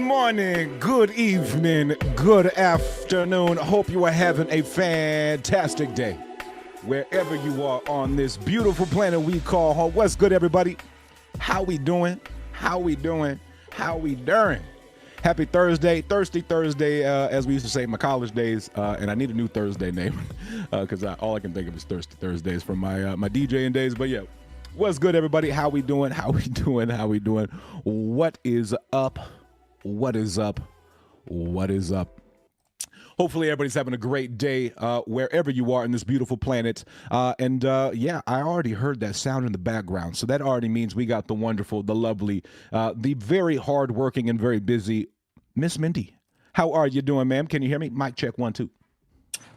morning, good evening, good afternoon. Hope you are having a fantastic day. Wherever you are on this beautiful planet we call home. What's good, everybody? How we doing? How we doing? How we doing? Happy Thursday, Thirsty Thursday, as we used to say in my college days, and I need a new Thursday name because all I can think of is Thirsty Thursdays from my DJing days. But yeah, what's good, everybody? How we doing? How we doing? How we doing? What is up? What is up? What is up? Hopefully everybody's having a great day wherever you are in this beautiful planet. Yeah, I already heard that sound in the background. So that already means we got the wonderful, the lovely, the very hardworking and very busy Miss Mindy. How are you doing, ma'am? Can you hear me? Mic check 1 2.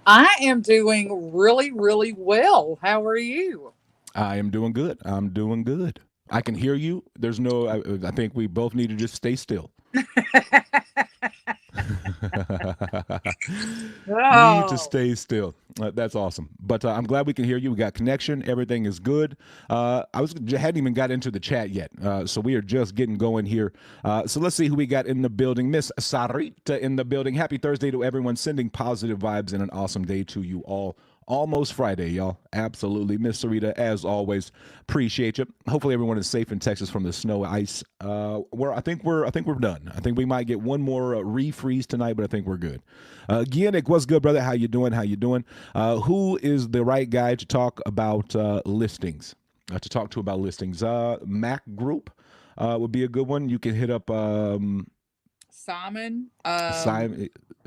I am doing really, really well. How are you? I am doing good. I'm doing good. I can hear you. There's no, I think we both need to just stay still. Need to stay still. That's awesome. But I'm glad we can hear you. We got connection. Everything is good. Hadn't even got into the chat yet. So we are just getting going here. So let's see who we got in the building. Miss Sarita in the building. Happy Thursday to everyone. Sending positive vibes and an awesome day to you all. Almost Friday, y'all. Absolutely. Miss Sarita, as always, appreciate you. Hopefully everyone is safe in Texas from the snow, ice. I think we're done. I think we might get one more refreeze tonight, but I think we're good. Gienik, what's good, brother? How you doing? How you doing? Who is the right guy to talk about listings? Mac Group would be a good one. You can hit up Simon,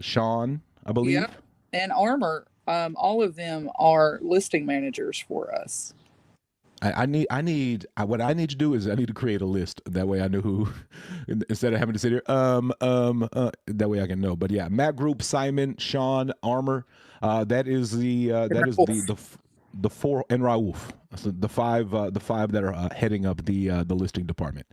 Sean, I believe. yep, and Armor. All of them are listing managers for us. What I need to do is I need to create a list. That way I know who, instead of having to sit here, that way I can know. But yeah, Matt Group, Simon, Sean, Armor, that is the four, and Raouf. So the five that are heading up the listing department.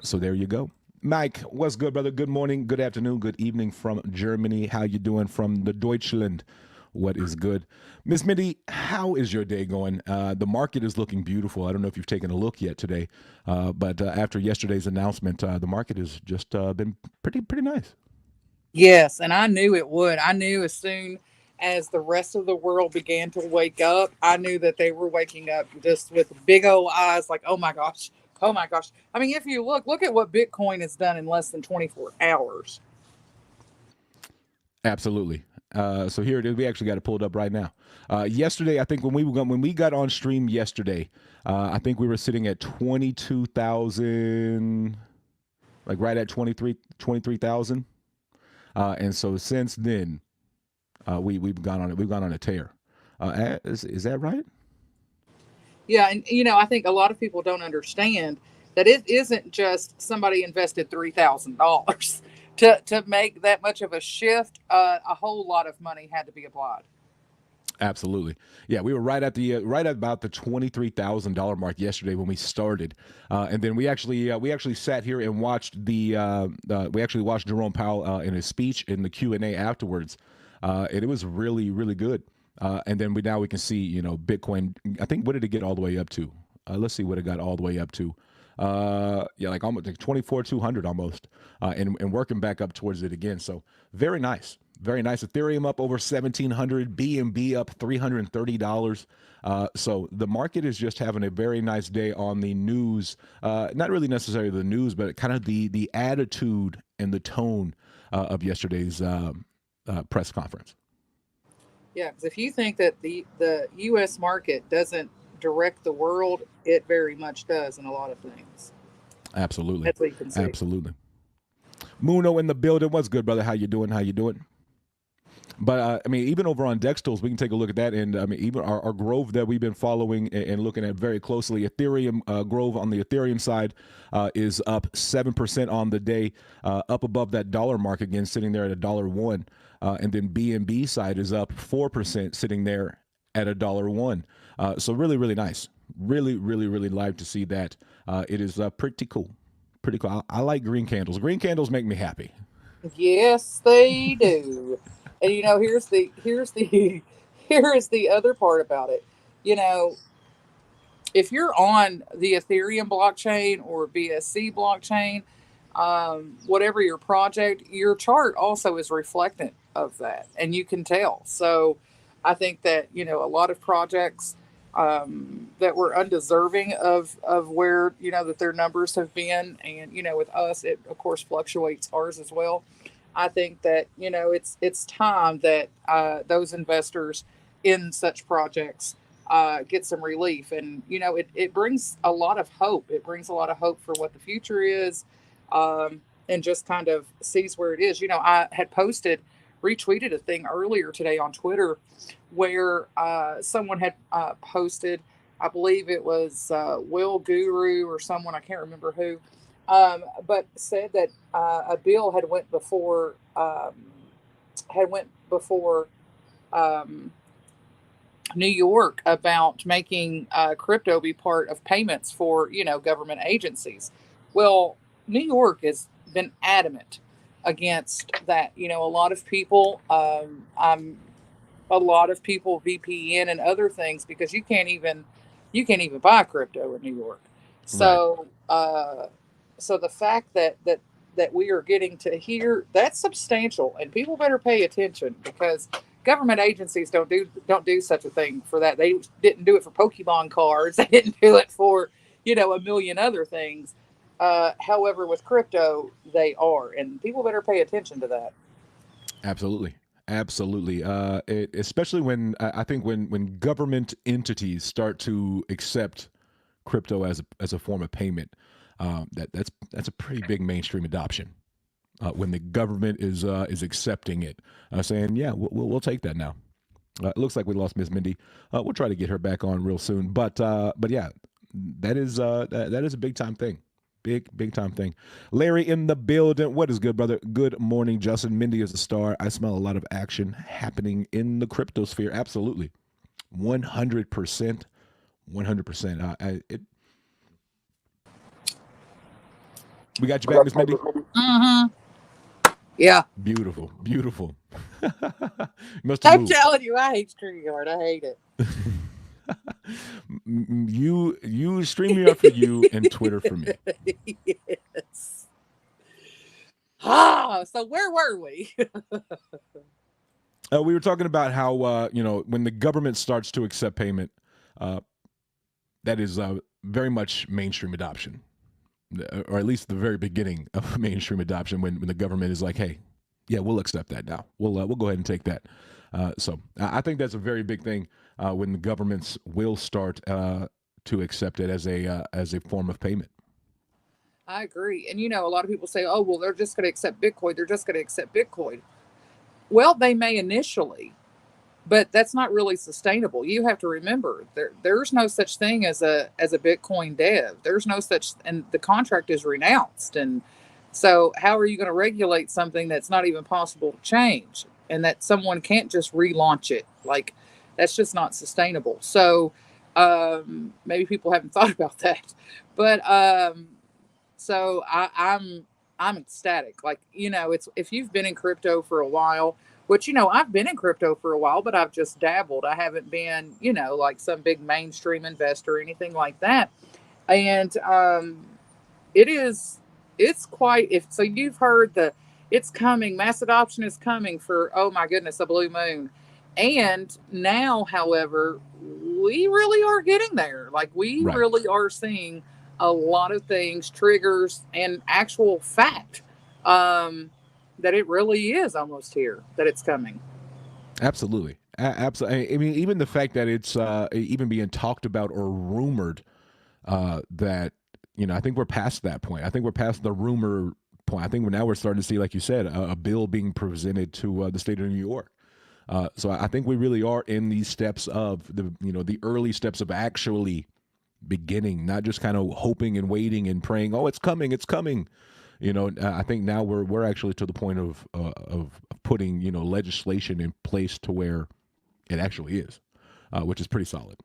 So there you go. Mike, what's good, brother? Good morning, good afternoon, good evening from Germany. How you doing from the Deutschland? What is good? Miss Mindy, how is your day going? The market is looking beautiful. I don't know if you've taken a look yet today, but after yesterday's announcement, the market has just been pretty nice. Yes, and I knew it would. I knew as soon as the rest of the world began to wake up, I knew that they were waking up just with big old eyes like, oh my gosh, oh my gosh. I mean, if you look at what Bitcoin has done in less than 24 hours. Absolutely. So here it is. We actually got it pulled up right now. Yesterday, I think when we got on stream yesterday, I think we were sitting at 22,000, like right at 23,000. And so since then, we've gone on it. We've gone on a tear. Is that right? Yeah, and I think a lot of people don't understand that it isn't just somebody invested $3,000 to make that much of a shift. A whole lot of money had to be applied. Absolutely. Yeah, we were right at about the $23,000 mark yesterday when we started, and then we actually sat here and watched we actually watched Jerome Powell in his speech in the Q&A afterwards, and it was really good. And then we can see Bitcoin. I think, what did it get all the way up to? Let's see what it got all the way up to. Like almost like 24,200 almost, and working back up towards it again. So very nice. Very nice. Ethereum up over 1,700, BNB up $330. So the market is just having a very nice day on the news. Not really necessarily the news, but kind of the attitude and the tone of yesterday's press conference. Yeah, because if you think that the U.S. market doesn't direct the world, it very much does in a lot of things. Absolutely. That's what you can see. Absolutely. Muno in the building. What's good, brother? How you doing? How you doing? But I mean, even over on Dextools, we can take a look at that. And I mean, even our Grove that we've been following and looking at very closely, Ethereum Grove on the Ethereum side is up 7% on the day, up above that dollar mark again, sitting there at $1.01. And then BNB side is up 4%, sitting there at $1.01. So really nice. Really like to see that. It is pretty cool. Pretty cool. I like green candles. Green candles make me happy. Yes, they do. And here's the other part about it. If you're on the Ethereum blockchain or BSC blockchain, whatever your project, your chart also is reflectant of that, and you can tell. So I think that a lot of projects that were undeserving of where that their numbers have been, and with us, it of course fluctuates ours as well. I think that it's time that those investors in such projects get some relief, and it brings a lot of hope. It brings a lot of hope for what the future is, and just kind of sees where it is. I had posted, retweeted a thing earlier today on Twitter where someone had posted, I believe it was Will Guru or someone, I can't remember who, but said that a bill had went before um, New York about making crypto be part of payments for government agencies. Well, New York has been adamant against that. A lot of people, a lot of people VPN and other things because you can't even buy crypto in New York. Right. So the fact that we are getting to here, that's substantial, and people better pay attention because government agencies don't do such a thing for that. They didn't do it for Pokemon cards. They didn't do it for a million other things. However, with crypto, they are, and people better pay attention to that. Absolutely. Absolutely. Especially when I think when government entities start to accept crypto as a form of payment, that's a pretty big mainstream adoption. When the government is accepting it, saying, "Yeah, we'll take that now." It looks like we lost Miss Mindy. We'll try to get her back on real soon. But yeah, that is a big time thing. Big time thing. Larry in the building. What is good, brother? Good morning, Justin. Mindy is a star. I smell a lot of action happening in the crypto sphere. Absolutely, 100%, 100%. We got you back, Miss Mindy. Mm-hmm. Yeah. Beautiful, beautiful. Must have I'm moved. telling you, I hate StreamYard. I hate it. You StreamYard for you and Twitter for me. Yes. So where were we? We were talking about how when the government starts to accept payment, uh, that is very much mainstream adoption, or at least the very beginning of mainstream adoption. When the government is like, "Hey, yeah, we'll accept that now. We'll go ahead and take that." So I think that's a very big thing when the governments will start to accept it as a form of payment. I agree. And a lot of people say, oh, well, they're just going to accept Bitcoin. They're just going to accept Bitcoin. Well, they may initially, but that's not really sustainable. You have to remember there's no such thing as a Bitcoin dev. There's no such, and the contract is renounced. And so how are you going to regulate something that's not even possible to change and that someone can't just relaunch it? Like that's just not sustainable. So maybe people haven't thought about that, but so I'm ecstatic. Like it's if you've been in crypto for a while, which I've been in crypto for a while, but I've just dabbled. I haven't been like some big mainstream investor or anything like that. And it is it's quite if so you've heard the it's coming mass adoption is coming for oh my goodness a blue moon, and now however we really are getting there. Like we Right. really are seeing a lot of things, triggers, and actual fact that it really is almost here, that it's coming. Absolutely. Absolutely. I mean, even the fact that it's even being talked about or rumored that, I think we're past that point. I think we're past the rumor point. I think now we're starting to see, like you said, a bill being presented to the state of New York. So I think we really are in these steps of the early steps of actually beginning, not just kind of hoping and waiting and praying. Oh, it's coming, it's coming. I think now we're actually to the point of putting legislation in place to where it actually is, which is pretty solid.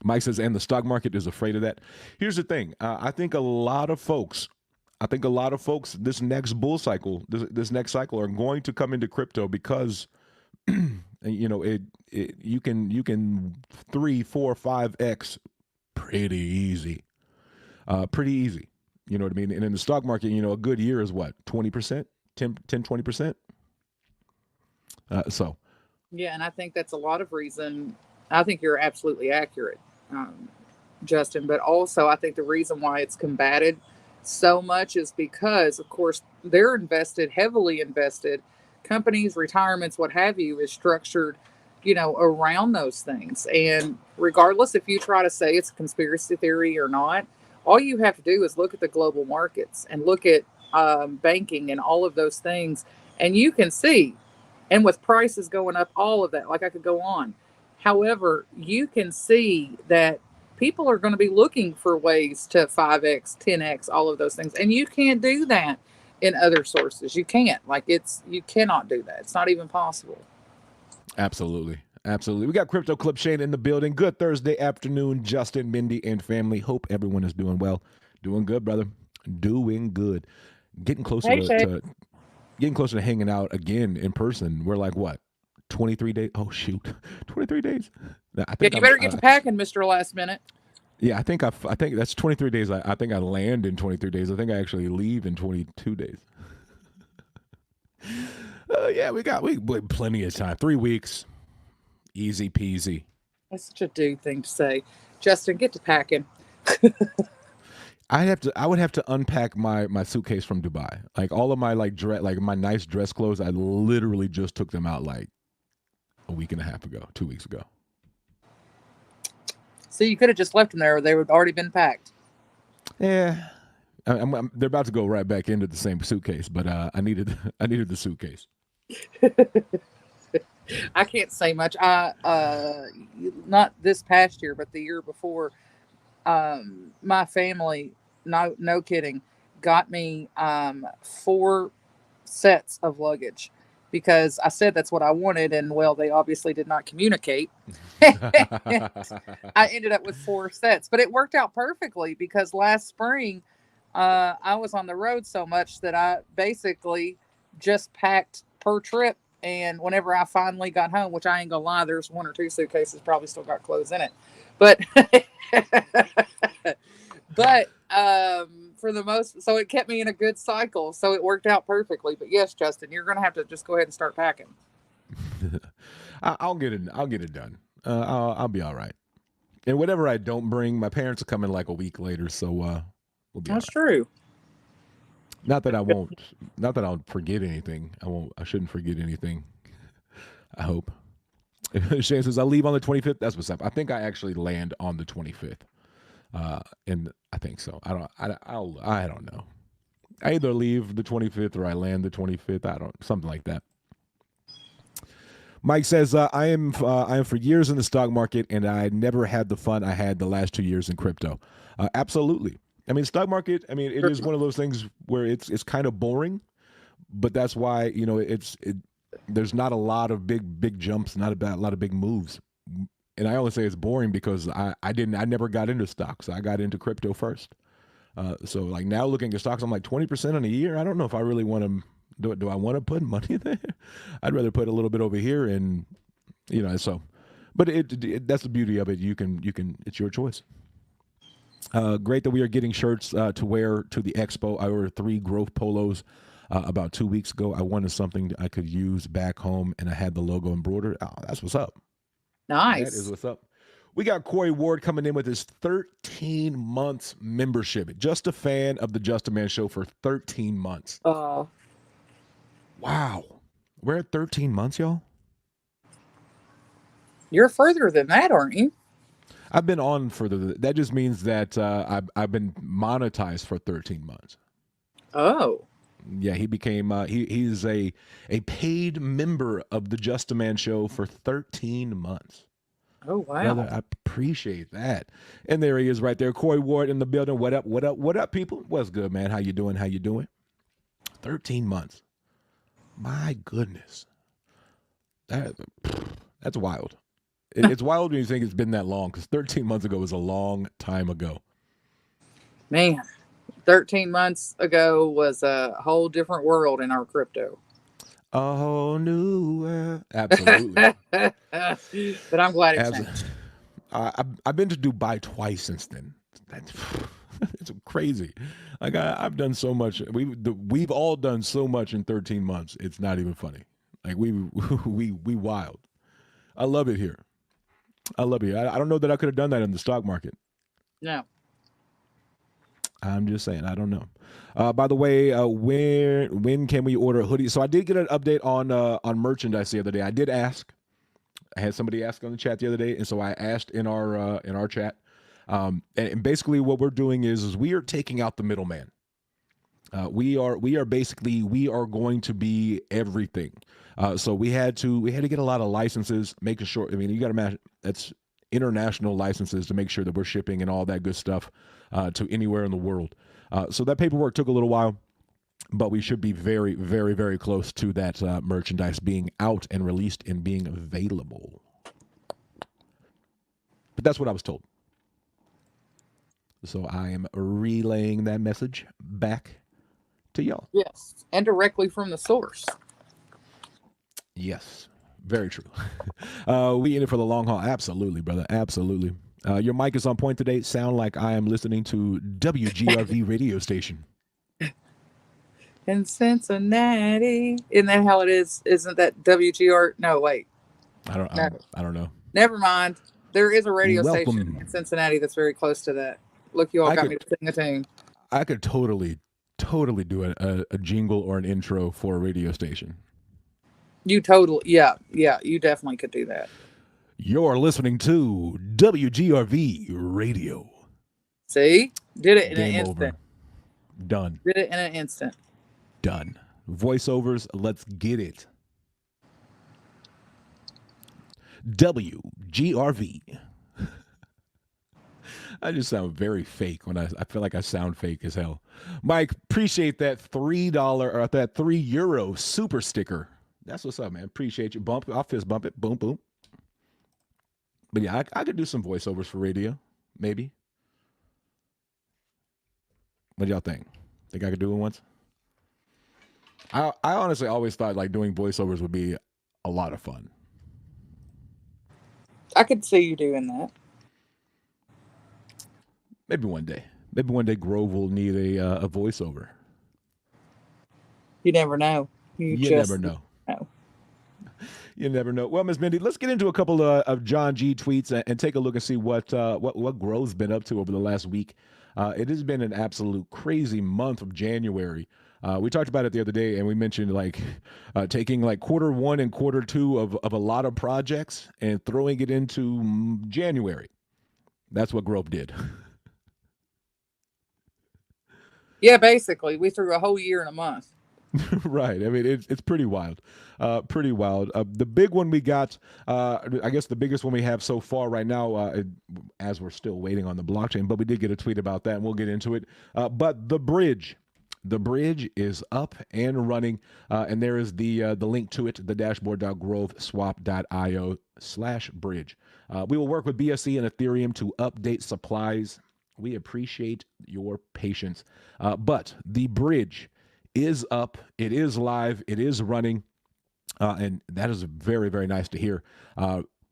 Mike says, and the stock market is afraid of that. Here's the thing: I think a lot of folks, this next bull cycle, this next cycle, are going to come into crypto because you can 3, 4, 5x pretty easy. Pretty easy. You know what I mean? And in the stock market, a good year is what, 20%, 20%. So Yeah, and I think that's a lot of reason. I think you're absolutely accurate, um, Justin. But also, I think the reason why it's combated so much is because, of course, they're invested, heavily invested. Companies, retirements, what have you, is structured, around those things. And regardless if you try to say it's a conspiracy theory or not, all you have to do is look at the global markets and look at banking and all of those things, and you can see. And with prices going up, all of that, like I could go on. However, you can see that people are going to be looking for ways to 5x, 10x, all of those things. And you can't do that in other sources. You can't. You cannot do that. It's not even possible. absolutely. Absolutely. We got Crypto Clip Shane in the building. Good Thursday afternoon, Justin, Mindy, and family. Hope everyone is doing well. Doing good, brother. Doing good. Getting closer Hey, Shay. to getting closer to hanging out again in person. We're like what? 23 days. Oh shoot. 23 days. I Yeah, think you I'm better get to packing, Mr. Last Minute. yeah, I think that's 23 days. I think I land in 23 days. I think I actually leave in 22 days. Yeah, we plenty of time. 3 weeks. Easy peasy. That's such a dude thing to say. Justin, get to packing. I would have to unpack my suitcase from Dubai. Like all of my like my nice dress clothes, I literally just took them out like a week and a half ago, 2 weeks ago. So you could have just left them there. They would already been packed. Yeah. They're about to go right back into the same suitcase, but I needed the suitcase. I can't say much. Not this past year, but the year before, my family, no kidding, got me 4 sets of luggage because I said that's what I wanted, and well, they obviously did not communicate. I ended up with 4 sets, but it worked out perfectly because last spring, I was on the road so much that I basically just packed per trip. And whenever I finally got home, which I ain't gonna lie, there's 1 or 2 suitcases probably still got clothes in it, but but for the most, so it kept me in a good cycle. So it worked out perfectly. But yes, Justin, you're gonna have to just go ahead and start packing. I'll get it. I'll get it done. I'll be all right. And whatever I don't bring, my parents are coming like a week later, so we'll be all That's right. true. Not that I won't. Not that I'll forget anything. I won't. I shouldn't forget anything. I hope. Shane says I leave on the 25th. That's what's up. I think I actually land on the 25th. And I think so. I don't know. I either leave the 25th or I land the 25th. Something like that. Mike says I am for years in the stock market and I never had the fun I had the last 2 years in crypto. Absolutely. I mean, stock market. I mean, it is one of those things where it's kind of boring, but that's why there's not a lot of big jumps, not a lot of big moves. And I only say it's boring because I never got into stocks. I got into crypto first. So like now looking at stocks, I'm like 20% on a year. I don't know if I really want to do I want to put money there? I'd rather put a little bit over here and so. But that's the beauty of it. You can it's your choice. Great that we are getting shirts to wear to the expo. I ordered 3 Grove polos about 2 weeks ago. I wanted something I could use back home, and I had the logo embroidered. Oh, that's what's up. Nice. That is what's up. We got Corey Ward coming in with his 13 months membership. Just a fan of the JustAman show for 13 months. Oh. Wow. We're at 13 months, y'all? You're further than that, aren't you? I've been on further. That just means that I've been monetized for 13 months. Oh. Yeah, he became he's a paid member of the JustAman show for 13 months. Oh wow. Brother, I appreciate that. And there he is right there. Corey Ward in the building. What up? What up? What up, people? What's good, man? How you doing? How you doing? 13 months. My goodness. That's wild. It's wild when you think it's been that long, because 13 months ago was a long time ago. Man, 13 months ago was a whole different world in our crypto. A whole new world. Absolutely. But I'm glad it changed. I've been to Dubai twice since then. It's crazy. Like I've done so much. We've all done so much in 13 months. It's not even funny. Like we wild. I love it here. I love it here. I don't know that I could have done that in the stock market. No. I'm just saying. I don't know. By the way, when can we order hoodies? So I did get an update on merchandise the other day. I did ask. I had somebody ask on the chat the other day, and so I asked in our chat. And basically, what we're doing is we are taking out the middleman. We are going to be everything. So we had to get a lot of licenses, making sure. I mean, you got to imagine that's international licenses to make sure that we're shipping and all that good stuff to anywhere in the world. So that paperwork took a little while, but we should be very, very, very close to that merchandise being out and released and being available. But that's what I was told. So I am relaying that message back to y'all. Yes, and directly from the source. Yes, very true. We in it for the long haul. Absolutely, brother. Absolutely. Your mic is on point today. Sound like I am listening to WGRV radio station. In Cincinnati. Isn't that how it is? Isn't that WGR? No, wait. I don't know. Never mind. There is a radio Welcome. station in Cincinnati that's very close to that. Look, you all got me to sing a tune. I could totally do a jingle or an intro for a radio station. You definitely could do that. You're listening to WGRV Radio. See? Did it in Game an instant. over. Done. Did it in an instant. Done. Voiceovers, let's get it. WGRV. I just sound very fake when I feel like I sound fake as hell. Mike, appreciate that $3 or that €3 super sticker. That's what's up, man. Appreciate you. I'll fist bump it. Boom, boom. But yeah, I could do some voiceovers for radio, maybe. What y'all think? Think I could do it once? I honestly always thought like doing voiceovers would be a lot of fun. I could see you doing that. Maybe one day. Maybe one day Grove will need a voiceover. You never know. You never know. You never know. Well, Ms. Mindy, let's get into a couple of John G tweets and take a look and see what Grove's been up to over the last week. It has been an absolute crazy month of January. We talked about it the other day, and we mentioned like taking like Q1 and Q2 of a lot of projects and throwing it into January. That's what Grove did. Yeah, basically, we threw a whole year in a month. Right. I mean, it's pretty wild. Pretty wild. The big one we got, I guess the biggest one we have so far right now, as we're still waiting on the blockchain, but we did get a tweet about that, and we'll get into it. But the bridge is up and running, and there is the link to it, the dashboard.groveswap.io/bridge. We will work with BSC and Ethereum to update supplies. We appreciate your patience. But the bridge is up, it is live, it is running, and that is very, very nice to hear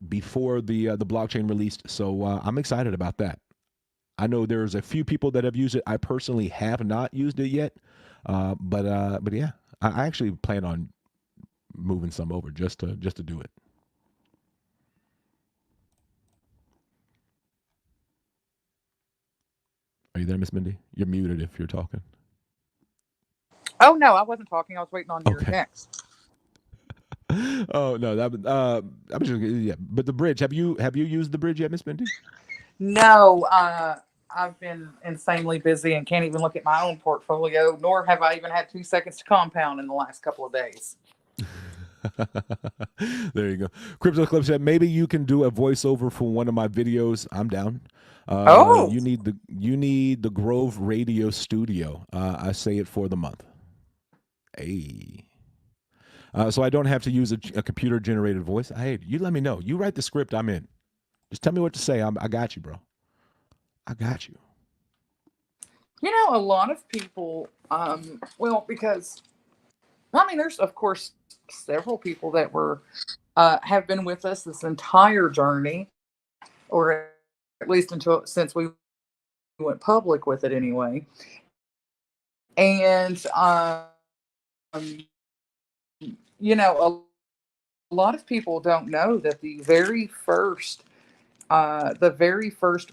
before the blockchain released. So I'm excited about that. I know there's a few people that have used it. I personally have not used it yet, but yeah, I actually plan on moving some over just to do it. Are you there, Miss Mindy? You're muted if you're talking. Oh no, I wasn't talking. I was waiting on your next. Oh no, I'm just yeah. But the bridge, have you used the bridge yet, Miss Mindy? No, I've been insanely busy and can't even look at my own portfolio, nor have I even had 2 seconds to compound in the last couple of days. There you go. Crypto Clip said maybe you can do a voiceover for one of my videos. I'm down. You need the Grove Radio Studio. I say it for the month. Hey. So I don't have to use a computer generated voice. Hey, you let me know. You write the script, I'm in. Just tell me what to say. I got you, bro. I got you. You know, a lot of people, because there's of course several people that have been with us this entire journey, or at least since we went public with it anyway. And a lot of people don't know that the very first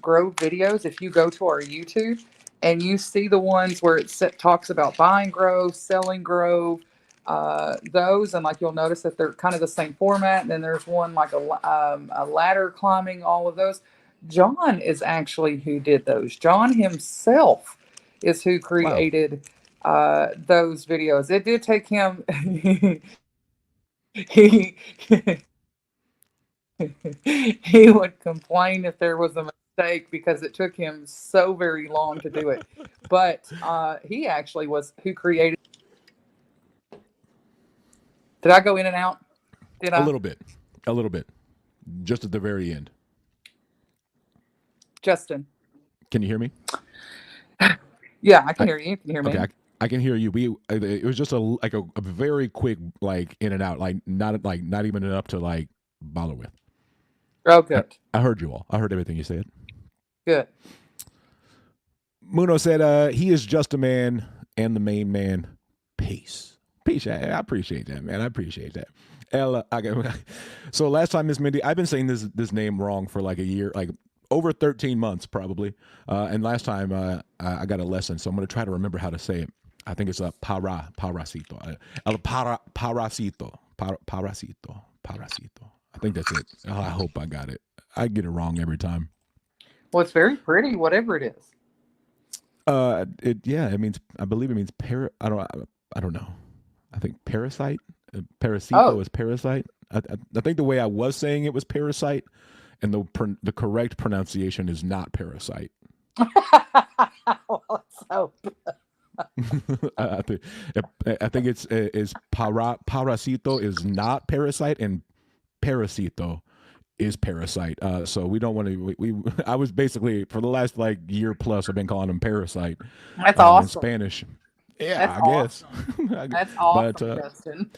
Grove videos, if you go to our YouTube and you see the ones where talks about buying Grove, selling Grove, those, and like you'll notice that they're kind of the same format. And then there's one like a ladder climbing, all of those. John is actually who did those. John himself is who Wow. created those videos. It did take him. he he would complain if there was a mistake because it took him so very long to do it. But he actually was who created. Did I go in and out? Did A I? little bit. A little bit. Just at the very end. Justin. Can you hear me? Yeah, I can I, hear you. You can hear me. okay, I can hear you. It was just a very quick like in and out, not even enough to like bother with. Oh, I, good. I heard you all. I heard everything you said. Good. Muno said he is just a man and the main man. Peace. Peace. I appreciate that, man. I appreciate that. Ella, so last time, Miss Mindy, I've been saying this name wrong for like a year, like over 13 months probably. And last time I got a lesson, so I'm going to try to remember how to say it. I think it's parasito. Parasito. I think that's it. Oh, I hope I got it. I get it wrong every time. Well, it's very pretty, whatever it is. It means, I believe it means I don't know. I think parasite. Parasito Oh, is parasite. I think the way I was saying it was parasite, and the correct pronunciation is not parasite. well, so I think it's parasito is not parasite, and parasito is parasite. So we don't want to. I was basically for the last like year plus, I've been calling him parasite that's in awesome. Spanish. Yeah, That's I guess. awesome. That's but awesome, Justin.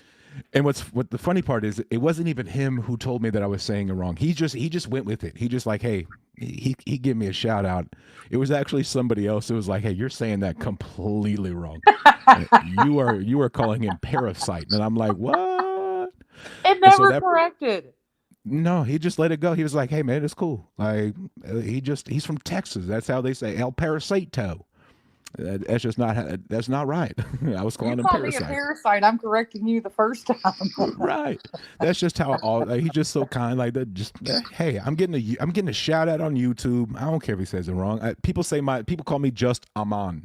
and what the funny part is, it wasn't even him who told me that I was saying it wrong. He just went with it. He just like, hey, he gave me a shout out. It was actually somebody else. It was like, hey, you're saying that completely wrong. You are calling him parasite, and I'm like, what? It And so never that corrected. no, he just let it go. He was like, hey man, it's cool. Like he's from Texas. That's how they say El Parasito. That's just that's not right. I was You calling him called me a parasite. parasite. I'm correcting you the first time. Right. That's just how he's just so kind. Like that. Just hey, I'm getting a shout out on YouTube. I don't care if he says it wrong. People call me JustAman.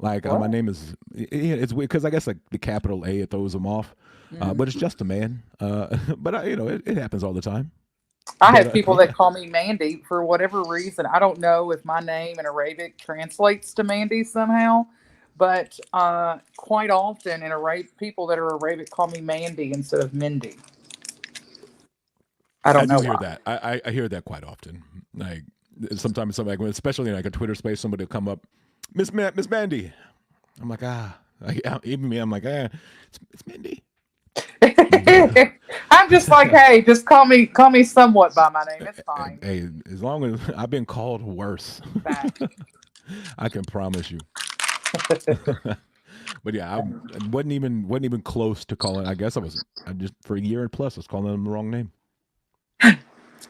Like my What? name is it's weird because I guess like the capital A it throws them off. Mm. But it's just a man. But it happens all the time. I But have people yeah, that call me Mandy for whatever reason. I don't know if my name in Arabic translates to Mandy somehow, but quite often in Arabic, people that are Arabic call me Mandy instead of Mindy. I I don't do know hear why. that. I hear that quite often. Like sometimes something like especially in like a Twitter space, somebody will come up, Miss Mandy. I'm like like, even me. I'm like it's Mindy. I'm just like, hey, just call me somewhat by my name. It's fine. Hey, as long as I've been called worse, Fact. I can promise you. But yeah, I wasn't even close to calling. I guess I just for a year and plus I was calling them the wrong name.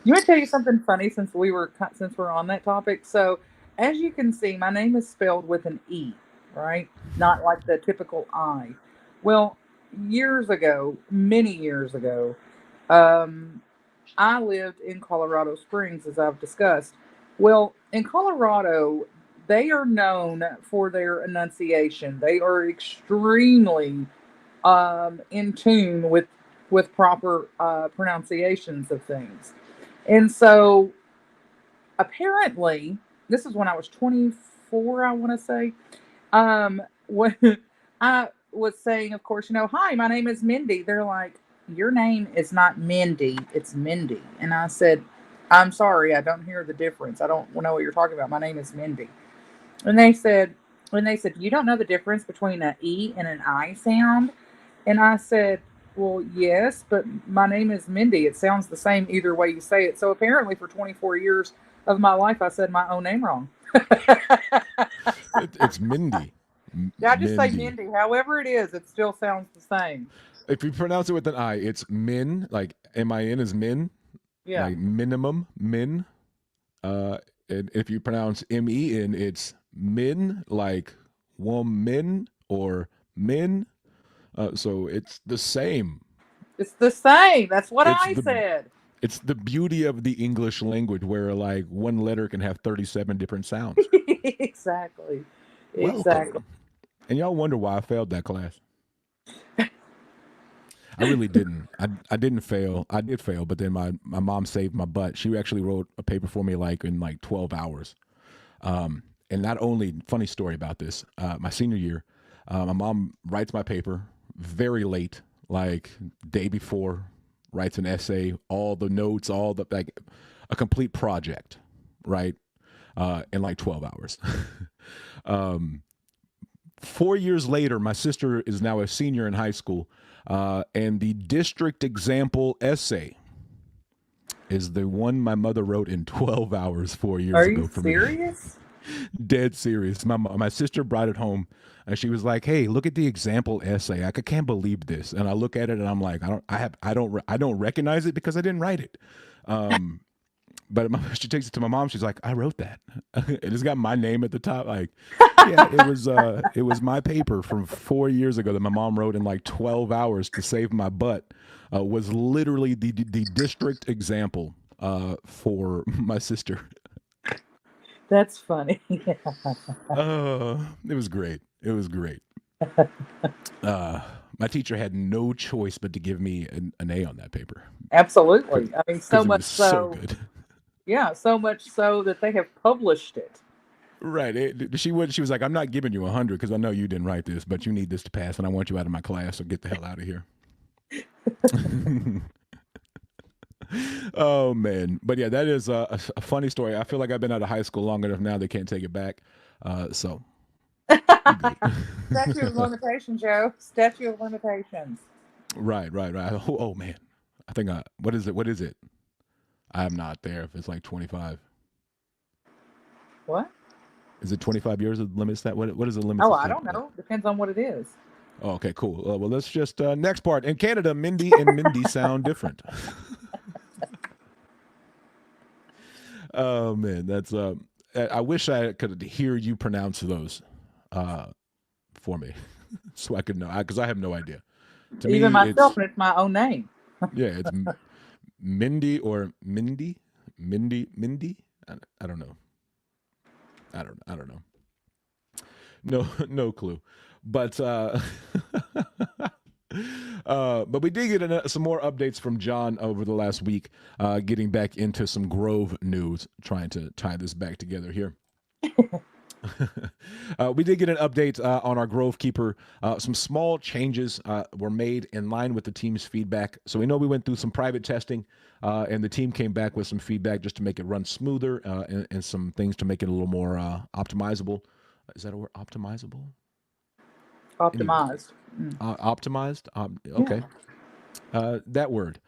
You want to tell you something funny since we're on that topic? So, as you can see, my name is spelled with an E, right? Not like the typical I. Well, years ago, many years ago, um, I lived in Colorado Springs, as I've discussed. Well, in Colorado, they are known for their enunciation. They are extremely in tune with proper pronunciations of things. And so apparently, this is when I was 24, I want to say. When I was saying, of course, hi, my name is Mindy. They're like, your name is not Mindy, it's Mindy. And I said, I'm sorry, I don't hear the difference. I don't know what you're talking about. My name is Mindy. And they said, you don't know the difference between an E and an I sound? And I said, well, yes, but my name is Mindy. It sounds the same either way you say it. So apparently, for 24 years of my life, I said my own name wrong. It's Mindy. Yeah, I just say Mindy. Mindy. However it is, it still sounds the same. If you pronounce it with an I, it's min, like min is min, Yeah. like minimum min. Uh, and if you pronounce men, it's min, like woman or min. So it's the same. It's the same. That's what It's I the said. it's the beauty of the English language, where like one letter can have 37 different sounds. Exactly. Exactly. Welcome. And y'all wonder why I failed that class. I really didn't. I didn't fail. I did fail, but then my mom saved my butt. She actually wrote a paper for me like in like 12 hours. And not only, funny story about this, my senior year, my mom writes my paper very late, like day before, writes an essay, all the notes, all the, like a complete project, right? In like 12 hours. um, 4 years later, my sister is now a senior in high school, and the district example essay is the one my mother wrote in 12 hours 4 years Are ago you for me. serious? Dead serious. My sister brought it home, and she was like, "Hey, look at the example essay. I can't believe this." And I look at it, and I'm like, I don't recognize it because I didn't write it. Um, but she takes it to my mom. She's like, "I wrote that." It's got my name at the top. Like, yeah, it was my paper from 4 years ago that my mom wrote in like 12 hours to save my butt. Was literally the district example for my sister. That's funny. It was great. It was great. My teacher had no choice but to give me an A on that paper Absolutely. I mean, so because it much was so so. good. Yeah, so much so that they have published it. Right. She would. She was like, "I'm not giving you 100 because I know you didn't write this, but you need this to pass, and I want you out of my class. So get the hell out of here." Oh man, but yeah, that is a funny story. I feel like I've been out of high school long enough now; they can't take it back. So we good. Statute of limitations, Joe. Statute of limitations. Right, right, right. Oh man, I think what is it? What is it? I'm not there. If it's like 25, What? is it 25 years of limits? That what is the limits Oh, of I state? don't know. Depends on what it is. Oh, okay, cool. Well, let's just next part. In Canada, Mindy and Mindy sound different. Oh man, that's I wish I could hear you pronounce those uh, for me, so I could know because I have no idea. To Even me, myself, and it's my own name. yeah, it's Mindy or Mindy. I don't know. I don't know. No, no clue. But but we did get some more updates from John over the last week, getting back into some Grove news, trying to tie this back together here. We did get an update on our Grove Keeper. Some small changes were made in line with the team's feedback. So we know we went through some private testing, and the team came back with some feedback just to make it run smoother and some things to make it a little more optimizable. Is that a word? Optimizable? Anyway, Optimized. optimized. Yeah. Okay, that word.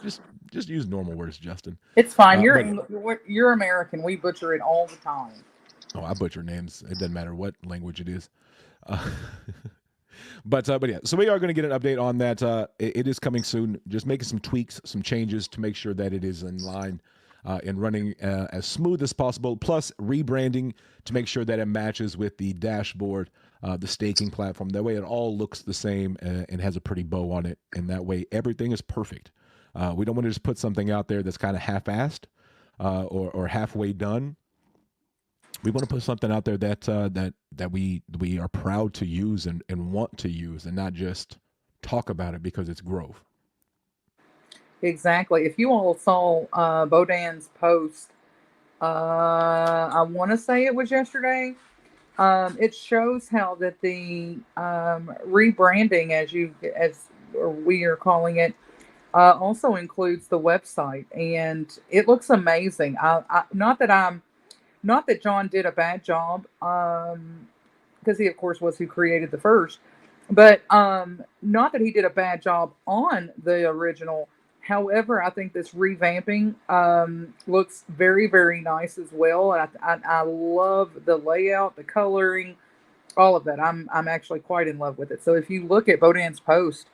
just just use normal words, Justin. It's fine. But You're American. We butcher it all the time. oh, I butcher names. It doesn't matter what language it is. Uh, but yeah, so we are going to get an update on that. It is coming soon. Just making some tweaks, some changes to make sure that it is in line and running as smooth as possible. Plus rebranding to make sure that it matches with the dashboard, the staking platform. That way, it all looks the same and has a pretty bow on it. And that way, everything is perfect. We don't want to just put something out there that's kind of half-assed or halfway done. We want to put something out there that we are proud to use and want to use, and not just talk about it because it's Grove. Exactly. If you all saw Bodan's post, I want to say it was yesterday. It shows how that the rebranding, as we are calling it, also includes the website, and it looks amazing. Not that John did a bad job, because he, of course, was who created the first, but not that he did a bad job on the original. However, I think this revamping looks very, very nice as well. I love the layout, the coloring, all of that. I'm actually quite in love with it. So if you look at Bodan's post,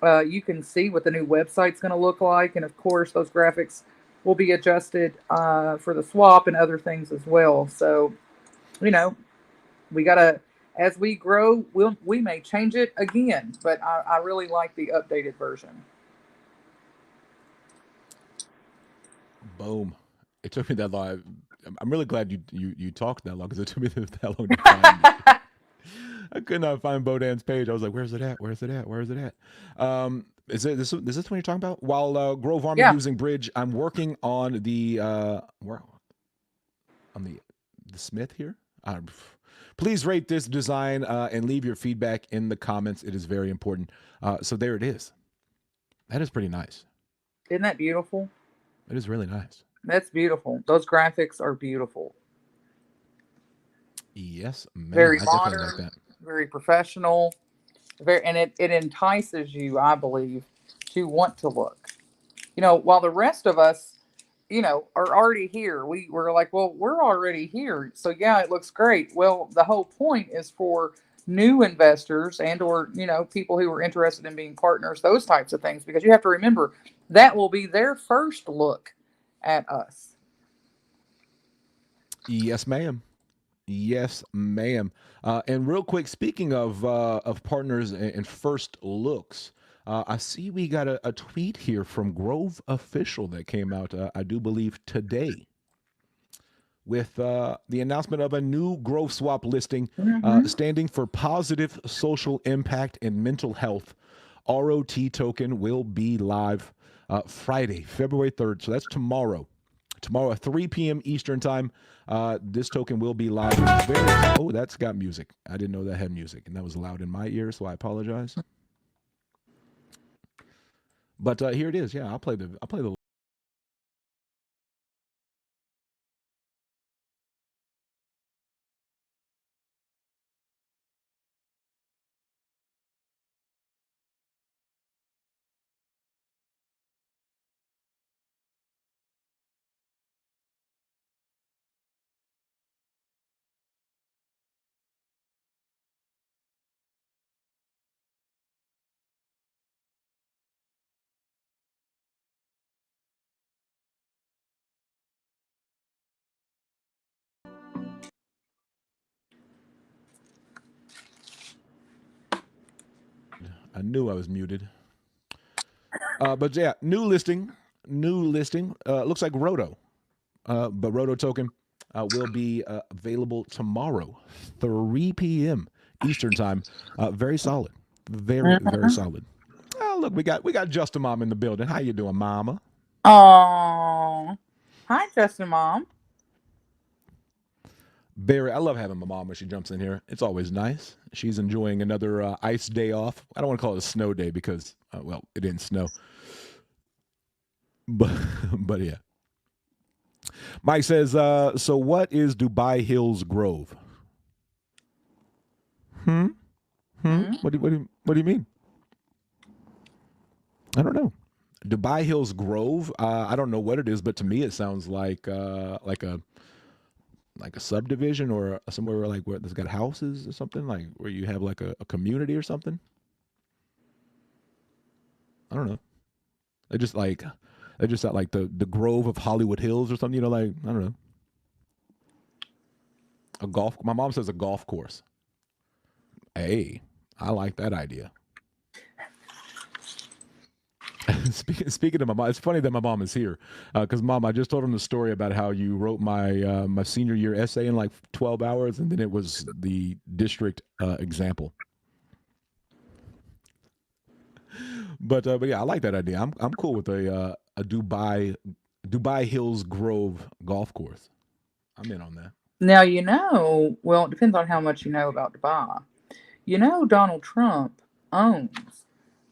you can see what the new website's going to look like, and of course, those graphics will be adjusted for the swap and other things as well. So you know, we gotta as we grow, we may change it again, but I really like the updated version. Boom. It took me that long. I'm really glad you talked that long because it took me that long to find it. I could not find Bodan's page. I was like, "Where's it at? Where's it at? Where is it at?" Is it this? Is this what you're talking about? While Grove Army Yeah. using Bridge, I'm working on the where on the Smith here. Please rate this design and leave your feedback in the comments. It is very important. So there it is. That is pretty nice. Isn't that beautiful? It is really nice. That's beautiful. Those graphics are beautiful. Yes, ma'am. Very I definitely like modern, that. very professional. Very, and it entices you, I believe, to want to look. While the rest of us, are already here. We're like, well, we're already here. So yeah, it looks great. Well, the whole point is for new investors and or, people who are interested in being partners, those types of things, because you have to remember that will be their first look at us. Yes, ma'am. Yes, ma'am. And real quick, speaking of partners and first looks, I see we got a tweet here from Grove Official that came out, I do believe, today with the announcement of a new Grove Swap listing Mm-hmm. standing for Positive Social Impact and Mental Health. ROT token will be live Friday, February 3rd. So that's tomorrow. Tomorrow at 3 p.m. Eastern Time. This token will be live. Oh, that's got music. I didn't know that had music, and that was loud in my ear, so I apologize. But here it is. Yeah, I'll play the. I knew I was muted. But yeah, new listing. New listing. Looks like Roto. But Roto token will be available tomorrow, 3 p.m. Eastern time. Very solid. Very, very Mm-hmm. solid. Oh, look, we got JustAman in the building. How you doing, Mama? Oh, hi, Justin, Mom. Barry, I love having my mom when she jumps in here. It's always nice. She's enjoying another ice day off. I don't want to call it a snow day because, well, it didn't snow. But, but yeah. Mike says, so what is Dubai Hills Grove? Hmm? Hmm? Mm-hmm. What do you mean? I don't know. Dubai Hills Grove. I don't know what it is, but to me it sounds like a subdivision or somewhere where, like where there's got houses or something, like where you have like a community or something. I don't know. They just like they just at like the Grove of Hollywood Hills or something. Like I don't know. A golf. My mom says a golf course. Hey, I like that idea. Speaking of my mom, it's funny that my mom is here because mom, I just told him the story about how you wrote my senior year essay in like 12 hours, and then it was the district example. But yeah, I like that idea. I'm cool with a Dubai Hills Grove golf course. I'm in on that. Now, well, it depends on how much you know about Dubai. Donald Trump owns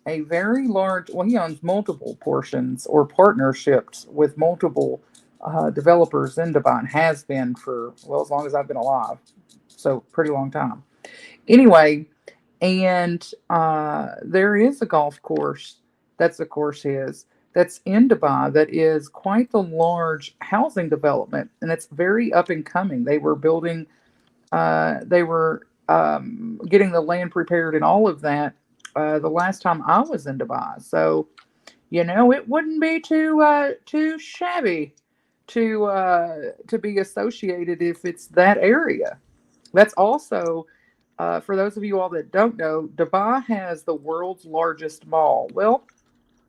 a very large, well, he owns multiple portions or partnerships with multiple developers in Dubai and has been for, well, as long as I've been alive. So, pretty long time. Anyway, and there is a golf course that's, of course, his. that's in Dubai that is quite the large housing development, and it's very up and coming. They were getting the land prepared and all of that the last time I was in Dubai. So it wouldn't be too shabby to be associated if it's that area. That's also for those of you all that don't know, Dubai has the world's largest mall. Well,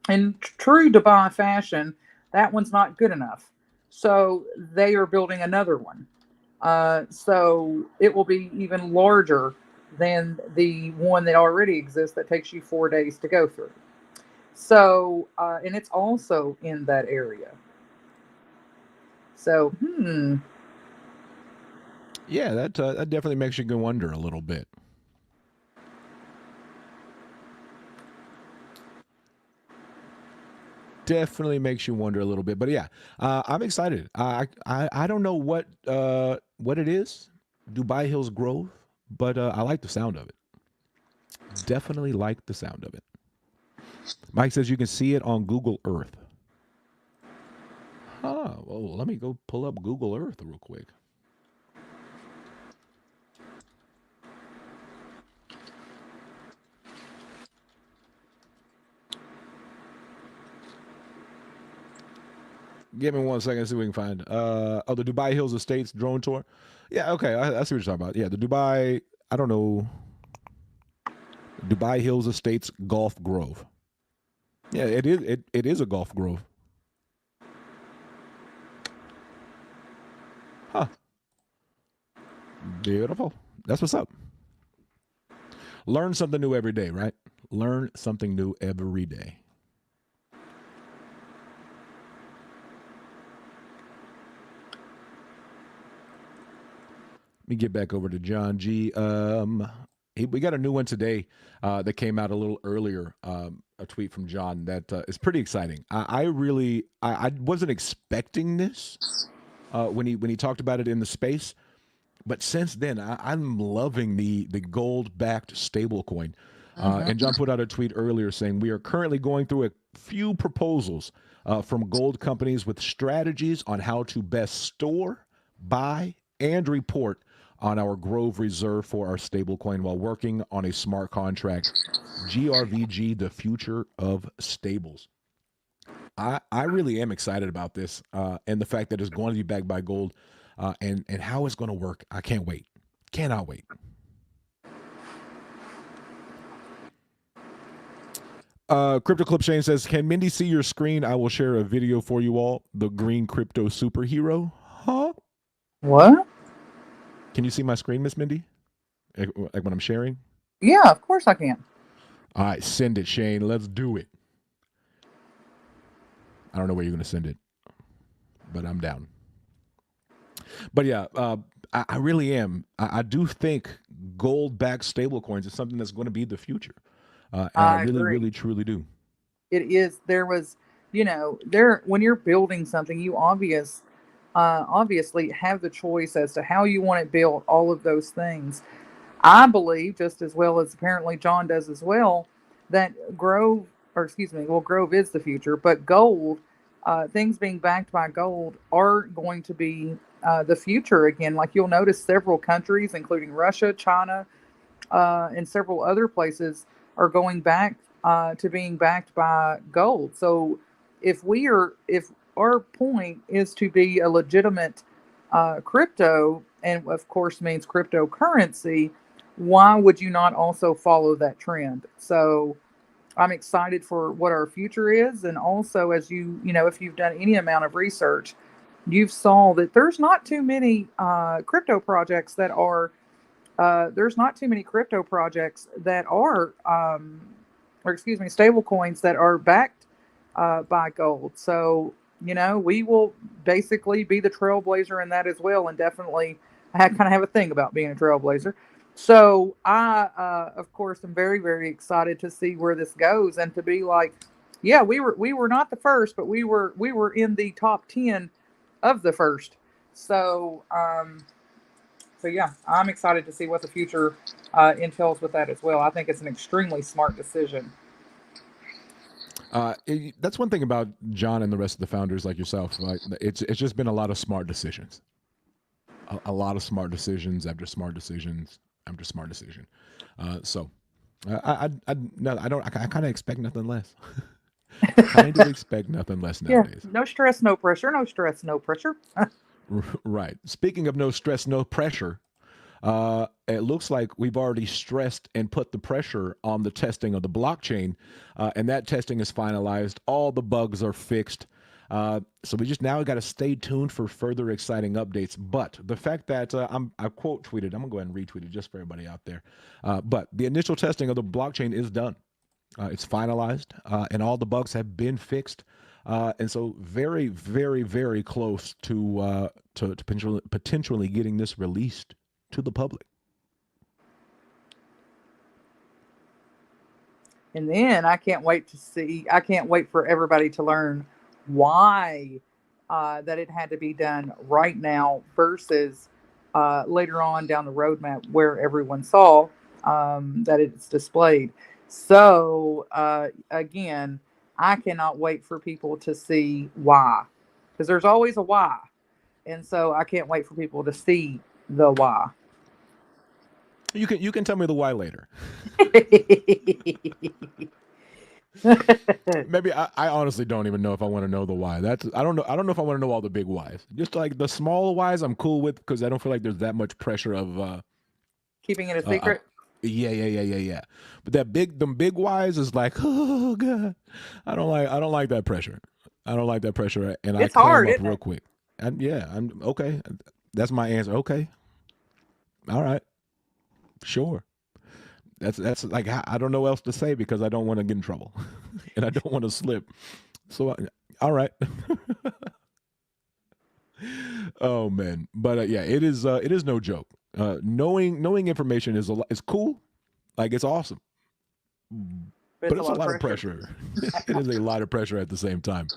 in true Dubai fashion, that one's not good enough. So they are building another one. So it will be even larger than the one that already exists that takes you 4 days to go through. So, and it's also in that area. So, Yeah, that definitely makes you go wonder a little bit. Definitely makes you wonder a little bit. But yeah, I'm excited. I don't know what it is, Dubai Hills Grove, but I like the sound of it. Definitely like the sound of it. Mike says you can see it on Google Earth. Huh. Well, let me go pull up Google Earth real quick. Give me 1 second, see what we can find. The Dubai Hills Estates drone tour. Yeah, okay, I see what you're talking about. Yeah, the Dubai, I don't know, Dubai Hills Estates Golf Grove. Yeah, it is. It is a golf grove. Huh. Beautiful. That's what's up. Learn something new every day, right? Learn something new every day. Let me get back over to John G. We got a new one today that came out a little earlier. A tweet from John that is pretty exciting. I wasn't expecting this when he talked about it in the space, but since then I'm loving the gold backed stablecoin. And John put out a tweet earlier saying we are currently going through a few proposals from gold companies with strategies on how to best store, buy, and report on our Grove reserve for our stablecoin while working on a smart contract. GRVG, the future of stables. I really am excited about this and the fact that it's going to be backed by gold and how it's going to work. I can't wait. Cannot wait. Crypto Clip Shane says, "Can Mindy see your screen? I will share a video for you all. The green crypto superhero." Huh? what? Can you see my screen, Miss Mindy? Like when I'm sharing? Yeah, of course I can. All right, send it, Shane. Let's do it. I don't know where you're going to send it, but I'm down. But yeah, I really am. I do think gold-backed stablecoins is something that's going to be the future, and I I really, agree. really, truly do. It is. There was, there when you're building something, you obviously have the choice as to how you want it built. All of those things. I believe, just as well as apparently John does as well, that Grove, or excuse me, well, Grove is the future, but gold, things being backed by gold are going to be the future again. Like you'll notice several countries, including Russia, China, and several other places, are going back to being backed by gold. So if our point is to be a legitimate crypto, and of course means cryptocurrency, why would you not also follow that trend? So I'm excited for what our future is, and also as if you've done any amount of research, you've saw that there's not too many crypto projects that are, or excuse me, stable coins that are backed by gold. So, we will basically be the trailblazer in that as well. And definitely, kind of have a thing about being a trailblazer. So, of course, am very, very excited to see where this goes and to be like, yeah, we were not the first, but we were in the top 10 of the first. So, yeah, I'm excited to see what the future entails with that as well. I think it's an extremely smart decision. That's one thing about John and the rest of the founders like yourself. Like it's just been a lot of smart decisions, a lot of smart decisions after smart decisions after smart decision. So no, I don't. I kind of expect nothing less. Kind of expect nothing less Yeah. nowadays. No stress, no pressure. No stress, no pressure. Right. Speaking of no stress, no pressure, it looks like we've already stressed and put the pressure on the testing of the blockchain, and that testing is finalized. All the bugs are fixed. So we just now got to stay tuned for further exciting updates. But the fact that I quote tweeted, I'm gonna go ahead and retweet it just for everybody out there. But the initial testing of the blockchain is done. It's finalized, and all the bugs have been fixed. And so, very, very, very close to potentially getting this released to the public. And then I can't wait to see. I can't wait for everybody to learn why that it had to be done right now versus later on down the roadmap where everyone saw that it's displayed. So again, I cannot wait for people to see why, because there's always a why, and so I can't wait for people to see the why. You can tell me the why later. Maybe I honestly don't even know if I want to know the why. That's I don't know if I want to know all the big whys. Just like the small whys, I'm cool with because I don't feel like there's that much pressure of Keeping it a uh, uh secret. yeah. But them big whys is like, oh god, I don't like that pressure. I don't like that pressure, and I It's clam hard, up isn't real it? quick. And yeah, I'm okay. That's my answer. Okay, all right, sure. That's like I don't know what else to say because I don't want to get in trouble, and I don't want to slip. So, all right. Oh man, but yeah, it is no joke. Knowing information is cool, like it's awesome, But but it's a it's a lot of lot of pressure. pressure. It is a lot of pressure at the same time.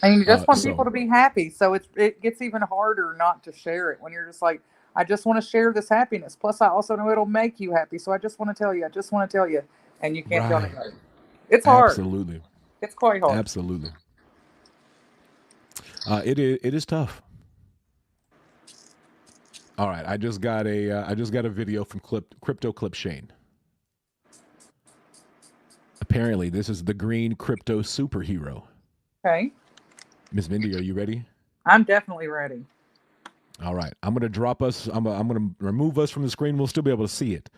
And you just want people So to be happy. So it gets even harder not to share it when you're just like, I just want to share this happiness. Plus, I also know it'll make you happy. So I just want to tell you. I just want to tell you. And you can't tell right, anybody. It's hard. absolutely, It's quite hard. absolutely. It is tough. All right, I just got a video from Crypto Clip Shane. Apparently, this is the green crypto superhero. Okay. Miss Mindy, are you ready? I'm definitely ready. All right, I'm gonna drop us. I'm gonna remove us from the screen. We'll still be able to see it,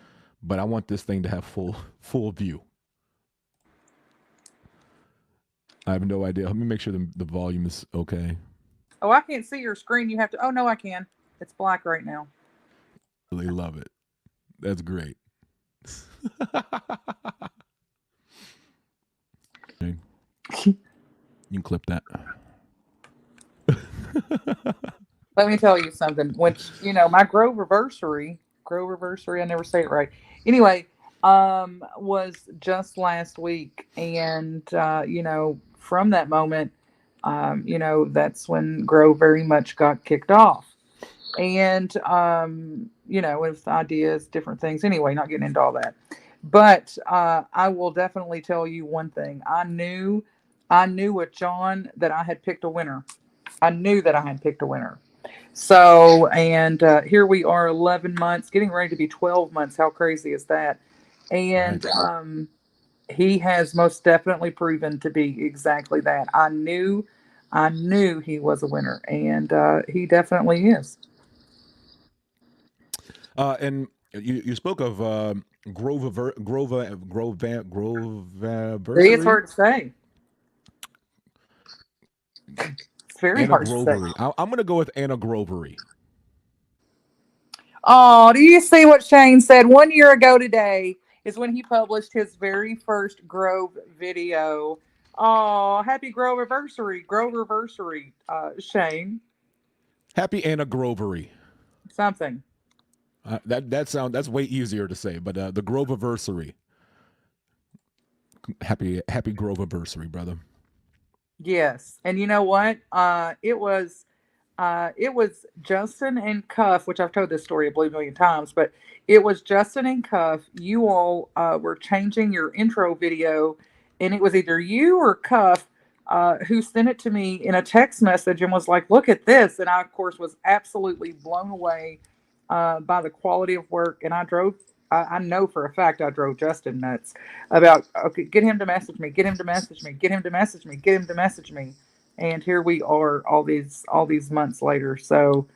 but I want this thing to have full view. I have no idea. Let me make sure the volume is okay. Oh, I can't see your screen. You have to. Oh, no, I can. It's black right now. Really love it. That's great. Okay, you can clip that. Let me tell you something. Which my Groversary. I never say it right. Anyway, was just last week, and from that moment, that's when Grove very much got kicked off, and with ideas, different things. Anyway, not getting into all that, but I will definitely tell you one thing. I knew with John that I had picked a winner. I knew that I had picked a winner. So, and here we are, 11 months, getting ready to be 12 months. How crazy is that? And Right. he has most definitely proven to be exactly that. I knew he was a winner, and he definitely is. And you spoke of See, it's Groveversary hard to say. It's very Anna hard to say. Grovery. I'm gonna go with Anna Grovery. Oh, do you see what Shane said 1 year ago today is when he published his very first Grove video. Oh, happy Grove anniversary, Grove anniversary, Shane. Happy Anna Grovery. Something. That's way easier to say, but the Groveversary. Happy Groveversary, brother. Yes. And you know what? It was Justin and Cuff, which I've told this story a blue million times, but it was Justin and Cuff. You all were changing your intro video and it was either you or Cuff who sent it to me in a text message and was like, "Look at this," and I, of course, was absolutely blown away by the quality of work. And I drove. I know for a fact I drove Justin nuts about, okay, get him to message me, get him to message me, get him to message me, get him to message me, and here we are all these months later. So